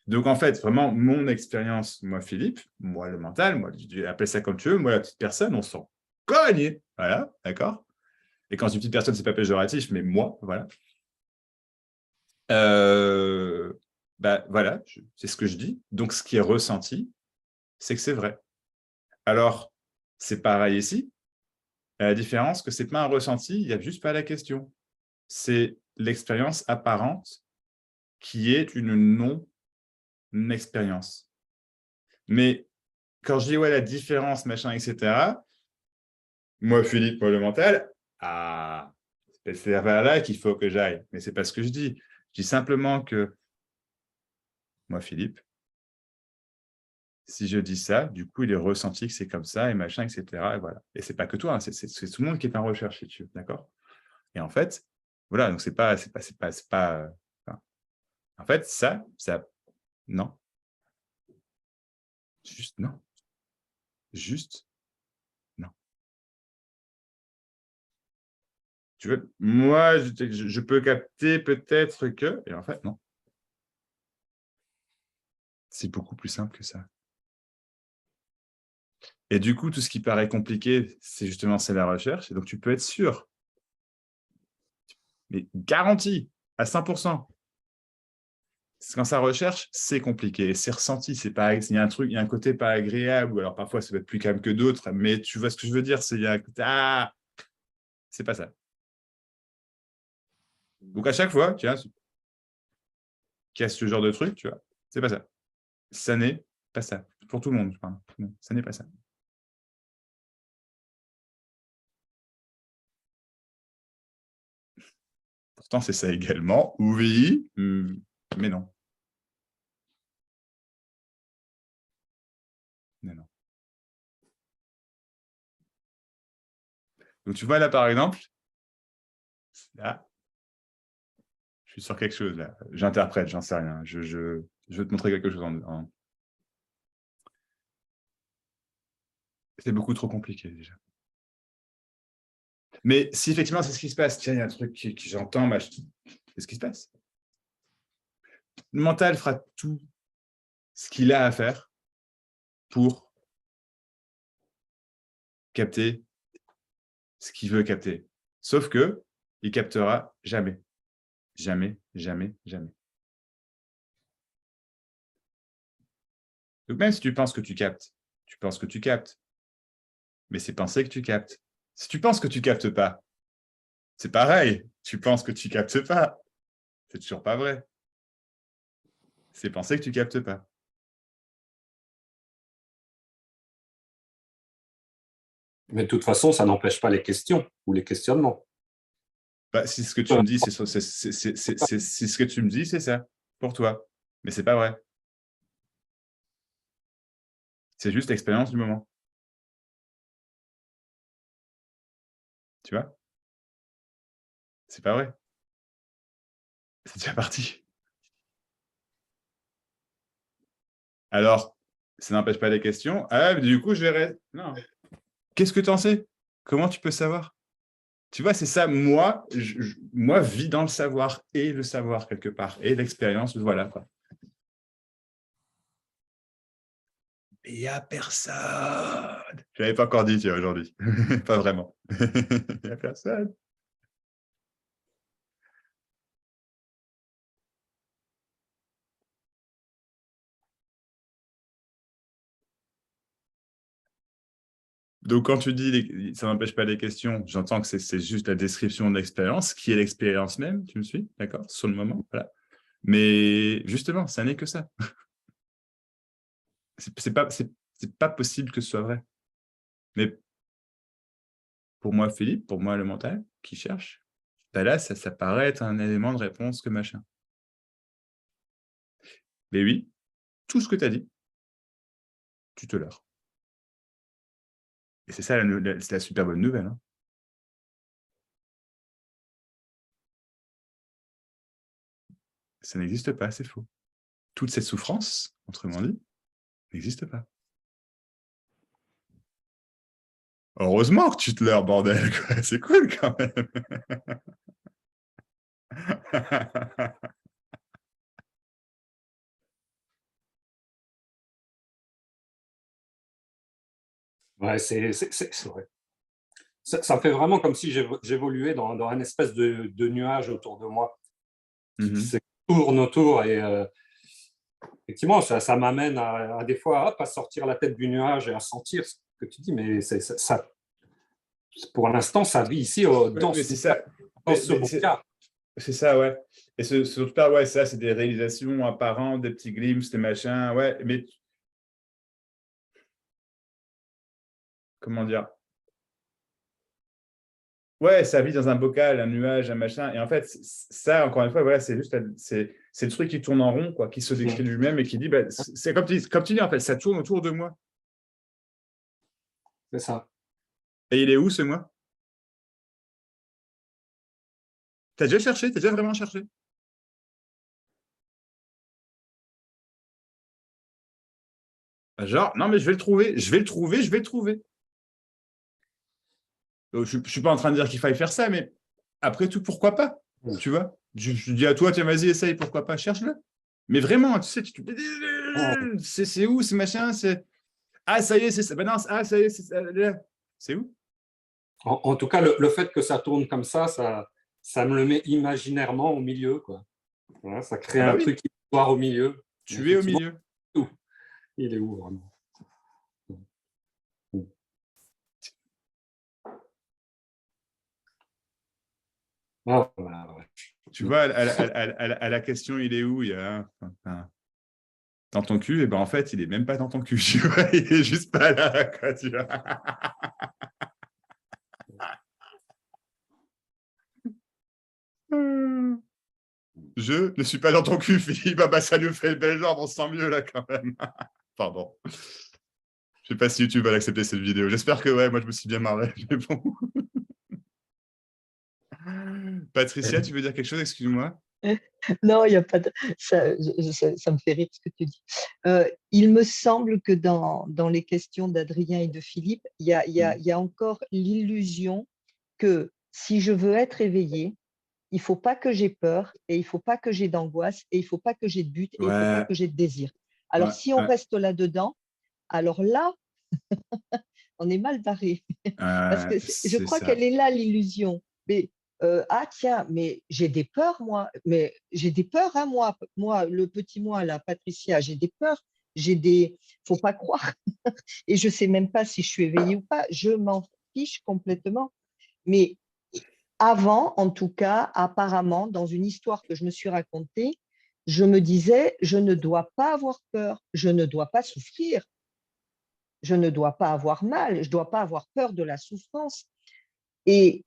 Donc, en fait, vraiment, mon expérience, moi, Philippe, moi, le mental, moi, tu appelles ça comme tu veux, moi, la petite personne, on s'en cogne. Voilà, d'accord? Et quand je dis petite personne, ce n'est pas péjoratif, mais moi, voilà. Bah, voilà, c'est ce que je dis. Donc, ce qui est ressenti, c'est que c'est vrai. Alors, c'est pareil ici. La différence que ce n'est pas un ressenti, il n'y a juste pas la question. C'est l'expérience apparente qui est une non-expérience. Mais quand je dis ouais, la différence, machin, etc., moi, Philippe, moi, le mental, c'est vers là qu'il faut que j'aille. Mais ce n'est pas ce que je dis. Je dis simplement que moi, Philippe, si je dis ça, du coup, il est ressenti que c'est comme ça, et machin, etc. Et voilà. Et c'est pas que toi, hein, c'est tout le monde qui est en recherche, si tu veux, d'accord? Et en fait, voilà, donc c'est pas en fait, ça, non. Juste non. Juste non. Tu veux, moi, je peux capter peut-être que, et en fait, non. C'est beaucoup plus simple que ça. Et du coup, tout ce qui paraît compliqué, c'est la recherche. Et donc, tu peux être sûr, mais garanti, à 100%. Quand ça recherche, c'est compliqué. Et c'est ressenti. Il y a un côté pas agréable, ou alors parfois, ça va être plus calme que d'autres. Mais tu vois ce que je veux dire, il y a un côté, c'est pas ça. Donc, à chaque fois, tu vois, qu'il y a ce genre de truc, tu vois, c'est pas ça. Ça n'est pas ça. Pour tout le monde, je parle. Ça n'est pas ça. Pourtant, c'est ça également. Oui, mais non. Mais non. Donc, tu vois, là, par exemple, là, je suis sur quelque chose, là. J'interprète, j'en sais rien. Je veux te montrer quelque chose C'est beaucoup trop compliqué, déjà. Mais si, effectivement, c'est ce qui se passe, tiens, il y a un truc que j'entends, c'est ce qui se passe. Le mental fera tout ce qu'il a à faire pour capter ce qu'il veut capter. Sauf que il captera jamais. Jamais, jamais, jamais. Donc, même si tu penses que tu captes, tu penses que tu captes. Mais c'est penser que tu captes. Si tu penses que tu captes pas, c'est pareil. Tu penses que tu captes pas. C'est toujours pas vrai. C'est penser que tu captes pas. Mais de toute façon, ça n'empêche pas les questions ou les questionnements. Bah, si ce que tu me dis, c'est ce que tu me dis, c'est ça, pour toi. Mais c'est pas vrai. C'est juste l'expérience du moment. Tu vois? C'est pas vrai. C'est déjà parti. Alors, ça n'empêche pas les questions. Ah, mais du coup, je verrai. Non. Qu'est-ce que tu en sais? Comment tu peux savoir? Tu vois, c'est ça. Moi, moi, vis dans le savoir et le savoir quelque part et l'expérience. Voilà quoi. Il n'y a personne. Je l'avais pas encore dit, tu vois, aujourd'hui. Pas vraiment. Il n'y a personne. Donc, quand tu dis ça n'empêche pas les questions, j'entends que c'est juste la description de l'expérience, qui est l'expérience même, tu me suis, d'accord, sur le moment, voilà. Mais justement, ça n'est que ça. C'est pas possible que ce soit vrai. Mais pour moi, Philippe, pour moi, le mental, qui cherche, ben là, ça paraît être un élément de réponse que machin. Mais oui, tout ce que tu as dit, tu te leurres. Et c'est ça, c'est la super bonne nouvelle. Hein. Ça n'existe pas, c'est faux. Toute cette souffrance, autrement dit, n'existe pas. Heureusement que tu te leurres, bordel. C'est cool quand même. Ouais, c'est vrai. Ça me fait vraiment comme si j'évoluais dans un espèce de nuage autour de moi qui tourne autour et effectivement, ça m'amène à des fois hop, à sortir la tête du nuage et à sentir ce que tu dis, mais ça, pour l'instant, ça vit ici dans ce bouquin. C'est ça, ouais. Et surtout pas, ouais, ça, c'est des réalisations apparentes, des petits glimpses, des machins, ouais, mais comment dire? Ouais, ça vit dans un bocal, un nuage, un machin. Et en fait, ça, encore une fois, voilà, c'est juste, c'est le truc qui tourne en rond, quoi, qui se décrit lui-même et qui dit, bah, c'est comme tu dis, en fait, ça tourne autour de moi. C'est ça. Et il est où, ce moi? T'as déjà cherché? T'as déjà vraiment cherché? Genre, non, mais je vais le trouver, je vais le trouver, je vais le trouver. Je ne suis pas en train de dire qu'il faille faire ça, mais après tout, pourquoi pas? Tu vois? Je dis à toi, tiens, vas-y, essaye, pourquoi pas? Cherche-le. Mais vraiment, tu sais, c'est où ce machin? Ah, ça y est, c'est ça. Ben non, ah, ça y est, c'est ça. C'est où? En tout cas, le fait que ça tourne comme ça me le met imaginairement au milieu, quoi. Voilà, ça crée un truc histoire au milieu. Tu es au milieu. Où? Il est où, vraiment? Ah, voilà, ouais. Tu vois, à la question, il est où? Il y a dans ton cul, et ben en fait, il est même pas dans ton cul. Tu vois, il est juste pas là, quoi, tu vois. Je ne suis pas dans ton cul, Philippe. Ah bah, ça nous fait le bel genre, on se sent mieux là quand même. Pardon. Je sais pas si YouTube va accepter cette vidéo. J'espère que ouais, moi je me suis bien marré. Mais bon. Patricia, tu veux dire quelque chose? Excuse-moi. Non, il n'y a pas de... ça me fait rire ce que tu dis. Il me semble que dans les questions d'Adrien et de Philippe, il y a encore l'illusion que si je veux être éveillé, il ne faut pas que j'ai peur et il ne faut pas que j'ai d'angoisse et il ne faut pas que j'ai de but et il ne faut pas que j'ai de désir. Alors, si on reste là-dedans, alors là, on est mal barré. Parce que je crois qu'elle est là, l'illusion. Mais ah tiens, mais j'ai des peurs, moi. Mais j'ai des peurs, hein, moi, le petit moi, là, Patricia, j'ai des peurs. Faut pas croire. Et je sais même pas si je suis éveillée ou pas. Je m'en fiche complètement. Mais avant, en tout cas, apparemment, dans une histoire que je me suis racontée, je me disais, je ne dois pas avoir peur, je ne dois pas souffrir, je ne dois pas avoir mal, je ne dois pas avoir peur de la souffrance. Et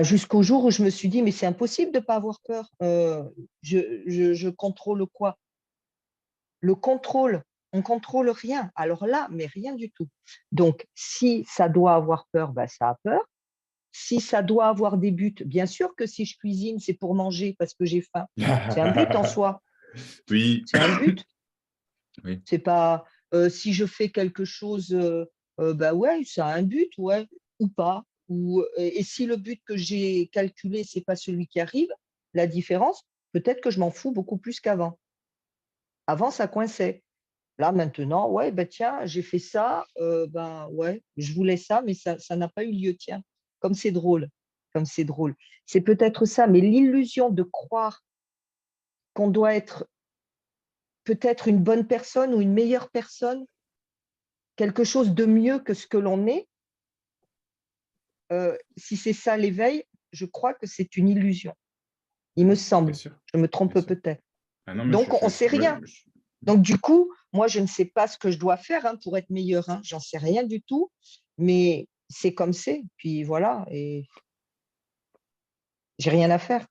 jusqu'au jour où je me suis dit, mais c'est impossible de ne pas avoir peur. Je contrôle quoi? Le contrôle On ne contrôle rien. Alors là, mais rien du tout. Donc, si ça doit avoir peur, ben, ça a peur. Si ça doit avoir des buts, bien sûr que si je cuisine, c'est pour manger parce que j'ai faim. C'est un but en soi. Oui. C'est un but. Oui. C'est pas si je fais quelque chose, bah ouais, ça a un but, ouais, ou pas. Et si le but que j'ai calculé, c'est pas celui qui arrive, la différence, peut-être que je m'en fous beaucoup plus qu'avant. Avant, ça coinçait. Là, maintenant, ouais, bah tiens, j'ai fait ça, ben ouais, je voulais ça, mais ça n'a pas eu lieu, tiens. Comme c'est drôle, comme c'est drôle. C'est peut-être ça, mais l'illusion de croire qu'on doit être peut-être une bonne personne ou une meilleure personne, quelque chose de mieux que ce que l'on est, si c'est ça l'éveil, je crois que c'est une illusion. Il me semble. Bien sûr. Je me trompe Bien sûr. peut-être. Ah non, mais Donc, on ne sait rien. Donc, du coup, moi, je ne sais pas ce que je dois faire pour être meilleur. J'en sais rien du tout. Mais c'est comme c'est. Puis voilà. Et j'ai rien à faire.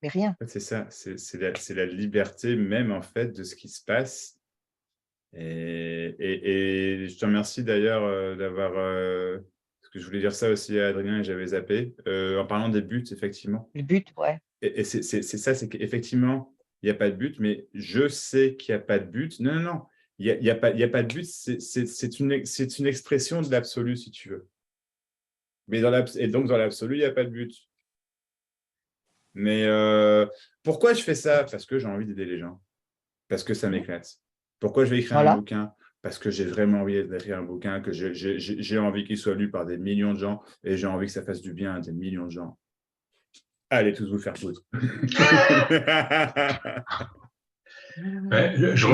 Mais rien. En fait, c'est ça. C'est la liberté même, en fait, de ce qui se passe. Et je te remercie d'ailleurs d'avoir… parce que je voulais dire ça aussi à Adrien et j'avais zappé. En parlant des buts, effectivement. Le but, ouais. Et c'est ça, c'est qu'effectivement, il n'y a pas de but, mais je sais qu'il n'y a pas de but. Non, non, non. Il y a pas de but. C'est une expression de l'absolu, si tu veux. Mais et donc, dans l'absolu, il n'y a pas de but. Mais pourquoi je fais ça? Parce que j'ai envie d'aider les gens. Parce que ça m'éclate. Pourquoi je vais écrire un Voilà. bouquin? Parce que j'ai vraiment envie d'écrire un bouquin, que j'ai envie qu'il soit lu par des millions de gens et j'ai envie que ça fasse du bien à des millions de gens. Allez tous vous faire foutre. Je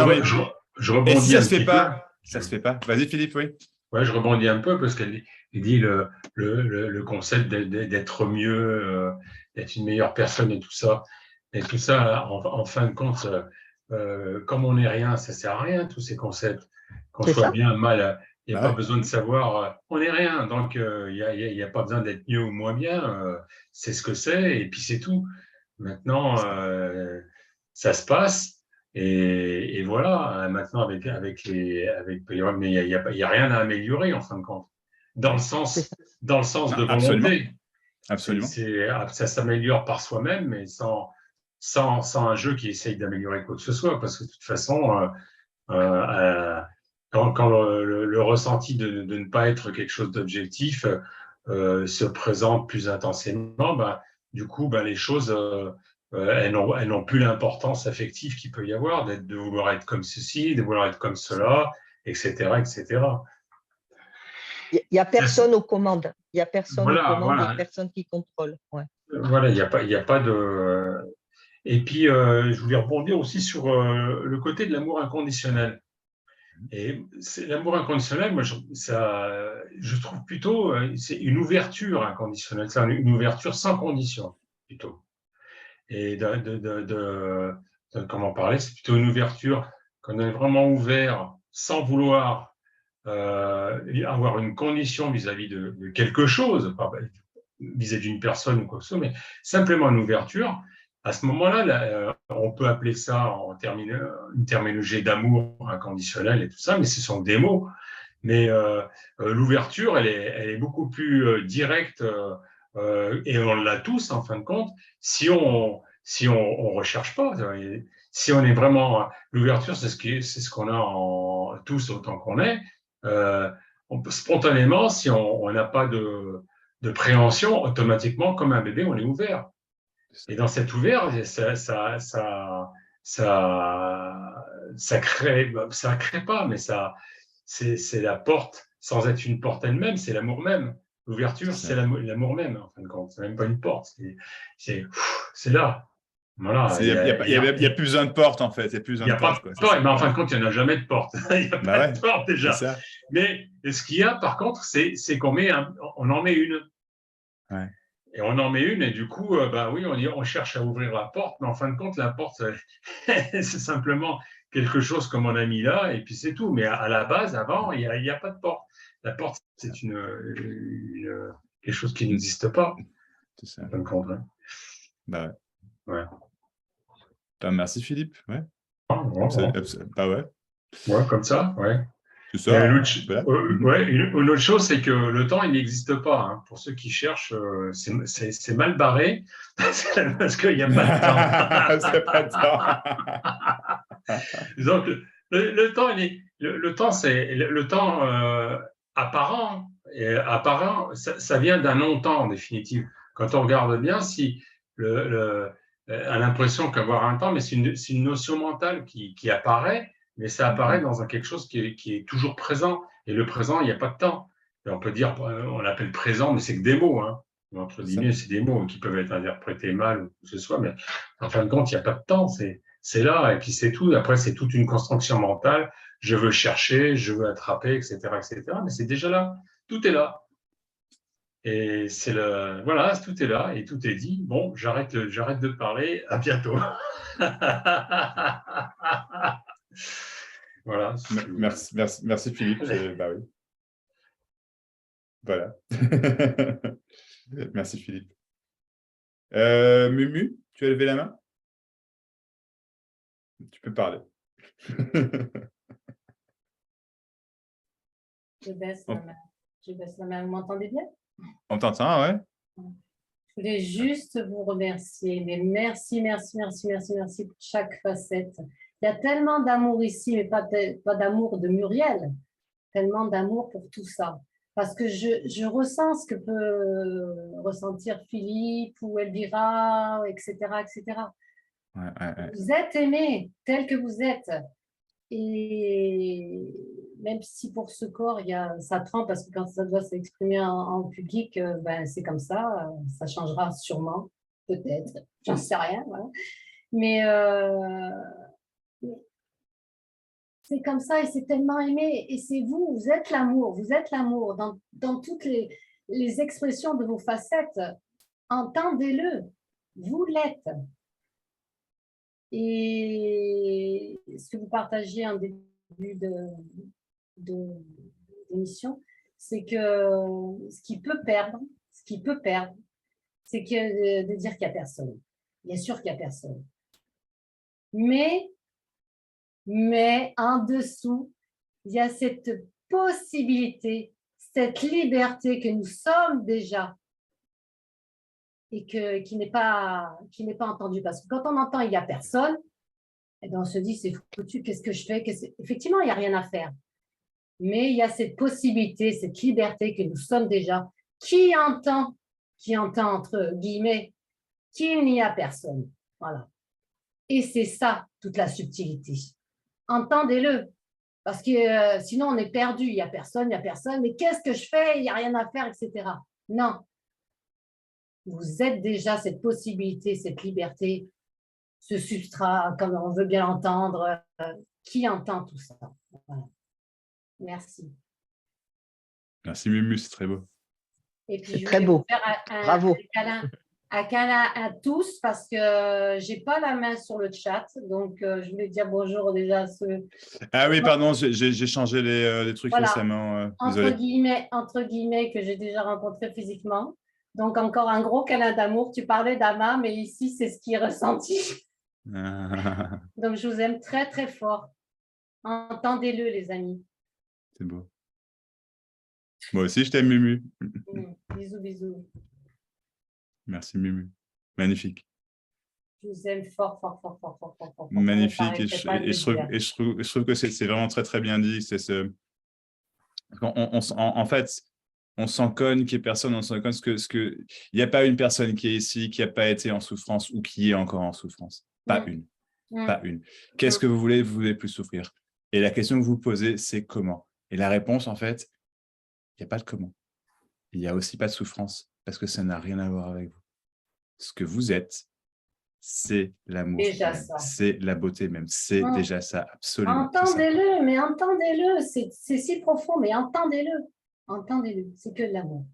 rebondis et si ça un se fait petit pas, peu. ça se fait pas. Vas-y Philippe, oui. Ouais, je rebondis un peu parce qu'elle dit le concept d'être mieux, d'être une meilleure personne et tout ça. Et tout ça, en fin de compte, comme on n'est rien, ça sert à rien, tous ces concepts. Qu'on C'est soit ça. bien, mal, il n'y a Bah pas ouais. besoin de savoir, on n'est rien. Donc, il n'y a pas besoin d'être mieux ou moins bien. C'est ce que c'est et puis c'est tout. Maintenant, ça se passe. Et voilà, maintenant, mais il n'y a rien à améliorer en fin de compte. Dans le C'est sens, ça. dans le sens de Absolument. volonté. Absolument. Ça s'améliore par soi-même, mais sans un jeu qui essaye d'améliorer quoi que ce soit, parce que de toute façon, quand le ressenti de ne pas être quelque chose d'objectif se présente plus intensément, du coup, les choses, elles n'ont plus l'importance affective qu'il peut y avoir, de vouloir être comme ceci, de vouloir être comme cela, etc., etc. Il n'y a personne aux commandes. Il n'y a personne aux Voilà, commandes et voilà. personne qui contrôle. Ouais. Voilà, il y a pas de… Et puis, je voulais rebondir aussi sur le côté de l'amour inconditionnel. Et l'amour inconditionnel, moi, je trouve plutôt, c'est une ouverture inconditionnelle, c'est une ouverture sans condition, plutôt. Et comment parler, c'est plutôt une ouverture qu'on est vraiment ouvert sans vouloir avoir une condition vis-à-vis de quelque chose, pas vis-à-vis d'une personne ou quoi que ce soit, mais simplement une ouverture. À ce moment-là, on peut appeler ça une terminologie d'amour inconditionnel et tout ça, mais ce sont des mots. Mais l'ouverture, elle est beaucoup plus directe et on l'a tous en fin de compte si on recherche pas. Si on est vraiment l'ouverture, c'est ce qu'on a tous autant qu'on est. On peut spontanément, si on n'a pas de préhension, automatiquement, comme un bébé, on est ouvert. Et dans cette ouvert, ça crée pas, mais c'est la porte, sans être une porte elle-même, c'est l'amour même. L'ouverture, c'est l'amour même, en fin de compte. C'est même pas une porte, c'est là. Voilà. Il n'y a plus besoin de porte, en fait. Il n'y a plus besoin de porte. Mais en fin de compte, il n'y en a jamais de porte. Il n'y a pas de porte déjà. Ça. Mais ce qu'il y a, par contre, c'est qu'on on en met une. Ouais. Et on en met une, et du coup, oui, on cherche à ouvrir la porte, mais en fin de compte, la porte, c'est simplement quelque chose comme on a mis là, et puis c'est tout. Mais à la base, avant, il n'y a pas de porte. La porte, c'est quelque chose qui n'existe pas. C'est ça. En compte, hein. Ouais. Ouais. Merci Philippe. Ouais. Ouais. Bah ouais. Ouais, comme ça, ouais. C'est ça. Voilà. Ouais, une autre chose, c'est que le temps, il n'existe pas. Hein. Pour ceux qui cherchent, c'est mal barré parce qu'il n'y a pas de temps. C'est pas de temps. Donc, le temps, le temps, c'est le temps apparent. Et apparent, ça vient d'un non-temps, en définitive. Quand on regarde bien, si a l'impression qu'avoir un temps, mais c'est une notion mentale qui apparaît, mais ça apparaît dans quelque chose qui est toujours présent. Et le présent, il n'y a pas de temps. Et on peut dire, on l'appelle présent, mais c'est que des mots. Hein. Entre guillemets, c'est des mots qui peuvent être interprétés mal ou que ce soit, mais en fin de compte, il n'y a pas de temps. C'est là, et puis c'est tout. Après, c'est toute une construction mentale. Je veux chercher, je veux attraper, etc., etc. Mais c'est déjà là. Tout est là. Et c'est voilà, tout est là et tout est dit. Bon, j'arrête de parler. À bientôt. Voilà. Merci Philippe. Bah oui. Voilà. Merci Philippe. Mumu, tu as levé la main? Tu peux parler. Je baisse la main. Je baisse la main. Vous m'entendez bien? On t'entend, ouais. Je voulais juste vous remercier. Mais merci pour chaque facette. Il y a tellement d'amour ici, mais pas d'amour de Muriel. Tellement d'amour pour tout ça. Parce que je ressens ce que peut ressentir Philippe ou Elvira, etc., etc. Ouais. Vous êtes aimés tel que vous êtes. Et même si pour ce corps, ça trempe, parce que quand ça doit s'exprimer en public, ben, c'est comme ça changera sûrement, peut-être, j'en sais rien. Voilà. Mais c'est comme ça et c'est tellement aimé. Et c'est vous êtes l'amour, dans toutes les expressions de vos facettes. Entendez-le, vous l'êtes. Et ce que vous partagiez en début d'émission, c'est que ce qui peut perdre, c'est que de dire qu'il n'y a personne. Bien sûr qu'il n'y a personne. Mais en dessous, il y a cette possibilité, cette liberté que nous sommes déjà et qui n'est pas entendue. Parce que quand on entend « il n'y a personne », eh bien, on se dit « c'est foutu, qu'est-ce que je fais ?» Effectivement, il n'y a rien à faire. Mais il y a cette possibilité, cette liberté que nous sommes déjà. Qui entend entre guillemets, qu'il n'y a personne. Voilà. Et c'est ça, toute la subtilité. Entendez-le. Parce que sinon, on est perdu. Il n'y a personne. Mais qu'est-ce que je fais? Il n'y a rien à faire, etc. Non. Vous êtes déjà cette possibilité, cette liberté, ce substrat, comme on veut bien l'entendre. Qui entend tout ça? Voilà. Merci. Merci Mumu, c'est très beau. Et puis, c'est très beau. Bravo. Un câlin à tous parce que je n'ai pas la main sur le chat. Donc, je voulais dire bonjour déjà à ceux… Ah oui, pardon, j'ai changé les trucs récemment. Entre guillemets, que j'ai déjà rencontré physiquement. Donc, encore un gros câlin d'amour. Tu parlais d'Ama, mais ici, c'est ce qui est ressenti. Donc, je vous aime très, très fort. Entendez-le, les amis. C'est beau. Moi aussi, je t'aime, Mumu. Bisous, bisous. Merci, Mumu. Magnifique. Je vous aime fort. Magnifique. Et je trouve que c'est vraiment très, très bien dit. En fait, on s'en cogne qu'il n'y ait personne, on s'en cogne il n'y a pas une personne qui est ici, qui n'a pas été en souffrance ou qui est encore en souffrance. Pas une. Pas une. Qu'est-ce que vous voulez plus souffrir? Et la question que vous posez, c'est comment? Et la réponse, en fait, il n'y a pas de comment. Il n'y a aussi pas de souffrance parce que ça n'a rien à voir avec vous. Ce que vous êtes, c'est l'amour, c'est la beauté même, c'est déjà ça, absolument. Entendez-le, mais entendez-le, c'est si profond, mais entendez-le, c'est que de l'amour.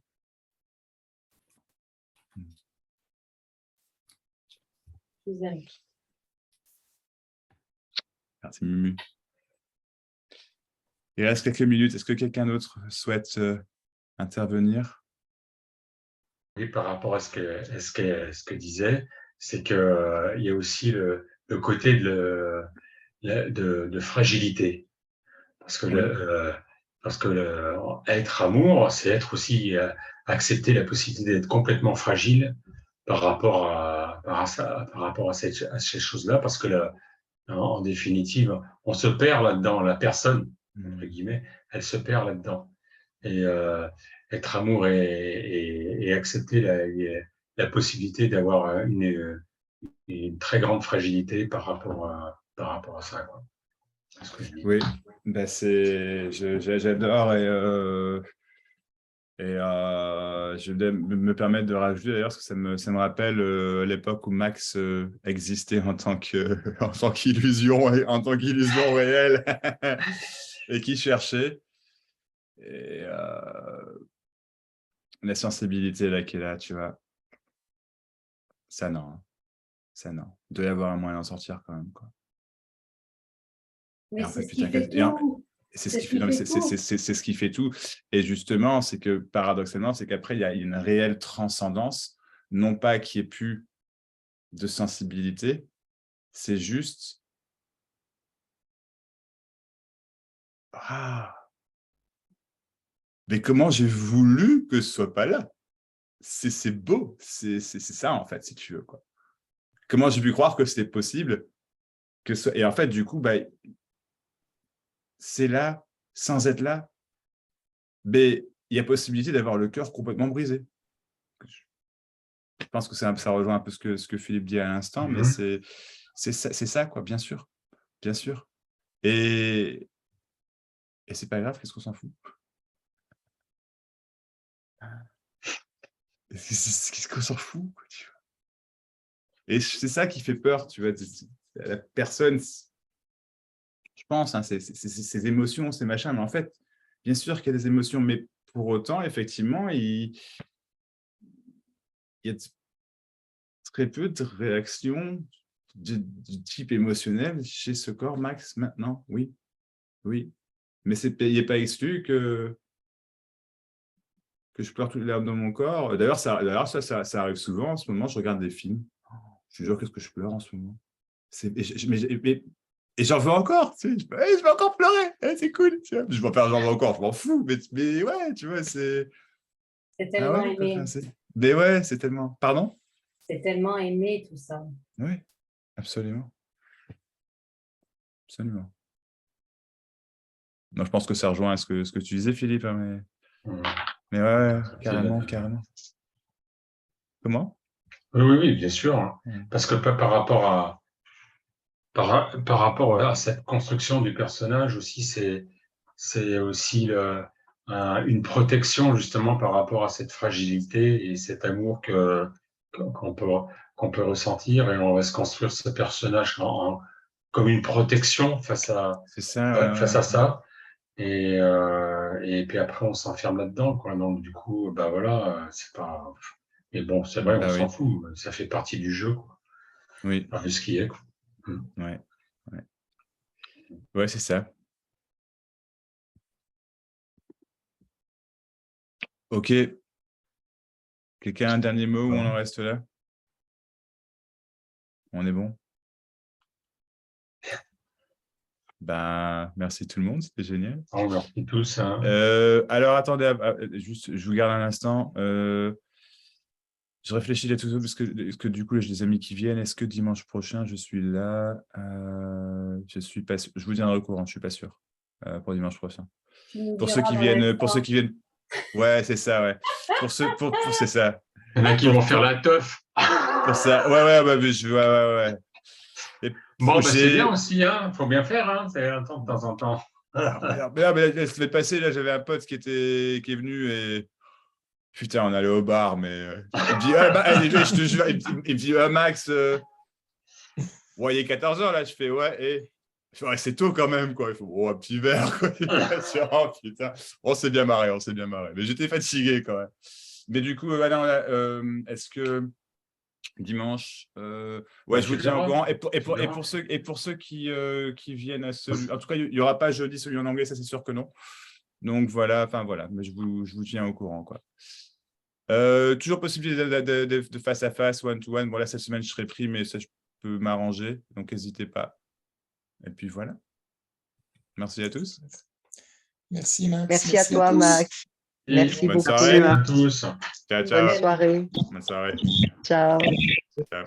Je vous aime. Merci Mumu. Il reste quelques minutes. Est-ce que quelqu'un d'autre souhaite intervenir? Oui, par rapport à ce que disait, c'est qu'il y a aussi le côté de fragilité. Parce que être amour, c'est être aussi accepter la possibilité d'être complètement fragile par rapport à ces choses-là, parce que en définitive, on se perd là-dedans. La personne, entre guillemets, elle se perd là-dedans. Et être amour et accepter la possibilité d'avoir une très grande fragilité par rapport à ça, quoi. C'est ce que je dis. Oui, bah j'adore je vais me permettre de rajouter d'ailleurs, parce que ça me rappelle l'époque où Max existait en tant qu'illusion réelle et qui cherchait. Et la sensibilité là qui est là, tu vois. Ça non. Ça non. Il doit y avoir un moyen d'en sortir quand même, quoi. Mais En c'est fait, ce qui putain, fait tout. c'est ce qui fait tout. Et justement, c'est que paradoxalement, c'est qu'après, il y a une réelle transcendance, non pas qu'il n'y ait plus de sensibilité, c'est juste mais comment j'ai voulu que ce soit pas là. C'est beau, c'est ça en fait, si tu veux, quoi. Comment j'ai pu croire que c'était possible et en fait, du coup, bah, c'est là, sans être là, mais il y a possibilité d'avoir le cœur complètement brisé. Je pense que ça rejoint un peu ce que Philippe dit à l'instant, mais c'est ça, quoi, bien sûr. Bien sûr. Et c'est pas grave, qu'est-ce qu'on s'en fout? Qu'est-ce qu'on s'en fout, quoi, tu vois? Et c'est ça qui fait peur, tu vois. La personne, je pense, hein, ces émotions, ces machins, mais en fait, bien sûr qu'il y a des émotions, mais pour autant, effectivement, il y a très peu de réactions du type émotionnel chez ce corps, Max, maintenant. Oui, oui. Mais il n'est pas exclu que je pleure toutes les larmes dans mon corps. D'ailleurs, ça arrive souvent. En ce moment, je regarde des films. Je te jure, qu'est-ce que je pleure en ce moment. Et j'en veux encore. Tu sais, je vais encore pleurer. C'est cool. Tu vois. Je vais faire j'en veux encore. Je m'en fous. Mais ouais, tu vois, c'est... C'est tellement ouais, aimé. Mais ouais, c'est tellement... Pardon? C'est tellement aimé, tout ça. Oui, absolument. Absolument. Non, je pense que ça rejoint ce que tu disais, Philippe. Hein, mais ouais, carrément. Comment? Oui, bien sûr. Hein. Parce que par rapport à cette construction du personnage aussi, c'est aussi une protection justement par rapport à cette fragilité et cet amour qu'on peut ressentir, et on va se construire ce personnage comme une protection face à ça. Et puis après, on s'enferme là-dedans, quoi. Donc, du coup, bah voilà, c'est pas. Mais bon, c'est vrai, on s'en fout. Ça fait partie du jeu, quoi. Oui. Enfin, de ce qui est, quoi. Ouais, c'est ça. Ok. Quelqu'un a un dernier mot ou on en reste là? On est bon? Ben, merci tout le monde, c'était génial. Merci tous. Hein. Alors, attendez, juste, je vous garde un instant. Je réfléchis là tout ça parce que du coup, j'ai des amis qui viennent. Est-ce que dimanche prochain, je suis là? Je suis pas sûr. Je vous tiendrai au courant, je ne suis pas sûr pour dimanche prochain. Pour ceux qui viennent, ouais, c'est ça, ouais. C'est ça. Il y en a qui vont faire la teuf. Pour ça, ouais. Et bon, c'est bien aussi, hein. Faut bien faire, hein. C'est un temps de temps en temps. mais la semaine passée, là, j'avais un pote qui est venu et putain, on allait au bar, mais il me dit, je te jure, il me dit, Max, il est 14h là, je fais ouais, c'est tôt quand même, quoi. Il faut un petit verre, quoi. Putain. On s'est bien marré. Mais j'étais fatigué quand même. Mais du coup, est-ce que dimanche, je vous tiens au courant. Et pour ceux qui viennent à celui, en tout cas, il n'y aura pas jeudi celui en anglais, ça c'est sûr que non. Donc voilà, mais je vous tiens au courant, quoi. Toujours possibilité de face à face, one-to-one. Bon, là, cette semaine, je serai pris, mais ça, je peux m'arranger. Donc, n'hésitez pas. Et puis, voilà. Merci à tous. Merci Max. Merci à toi, tous. Max. Merci Bonne beaucoup. soirée. à tous. Ciao, ciao. Bonne soirée. Bonne soirée. Ciao. Ciao.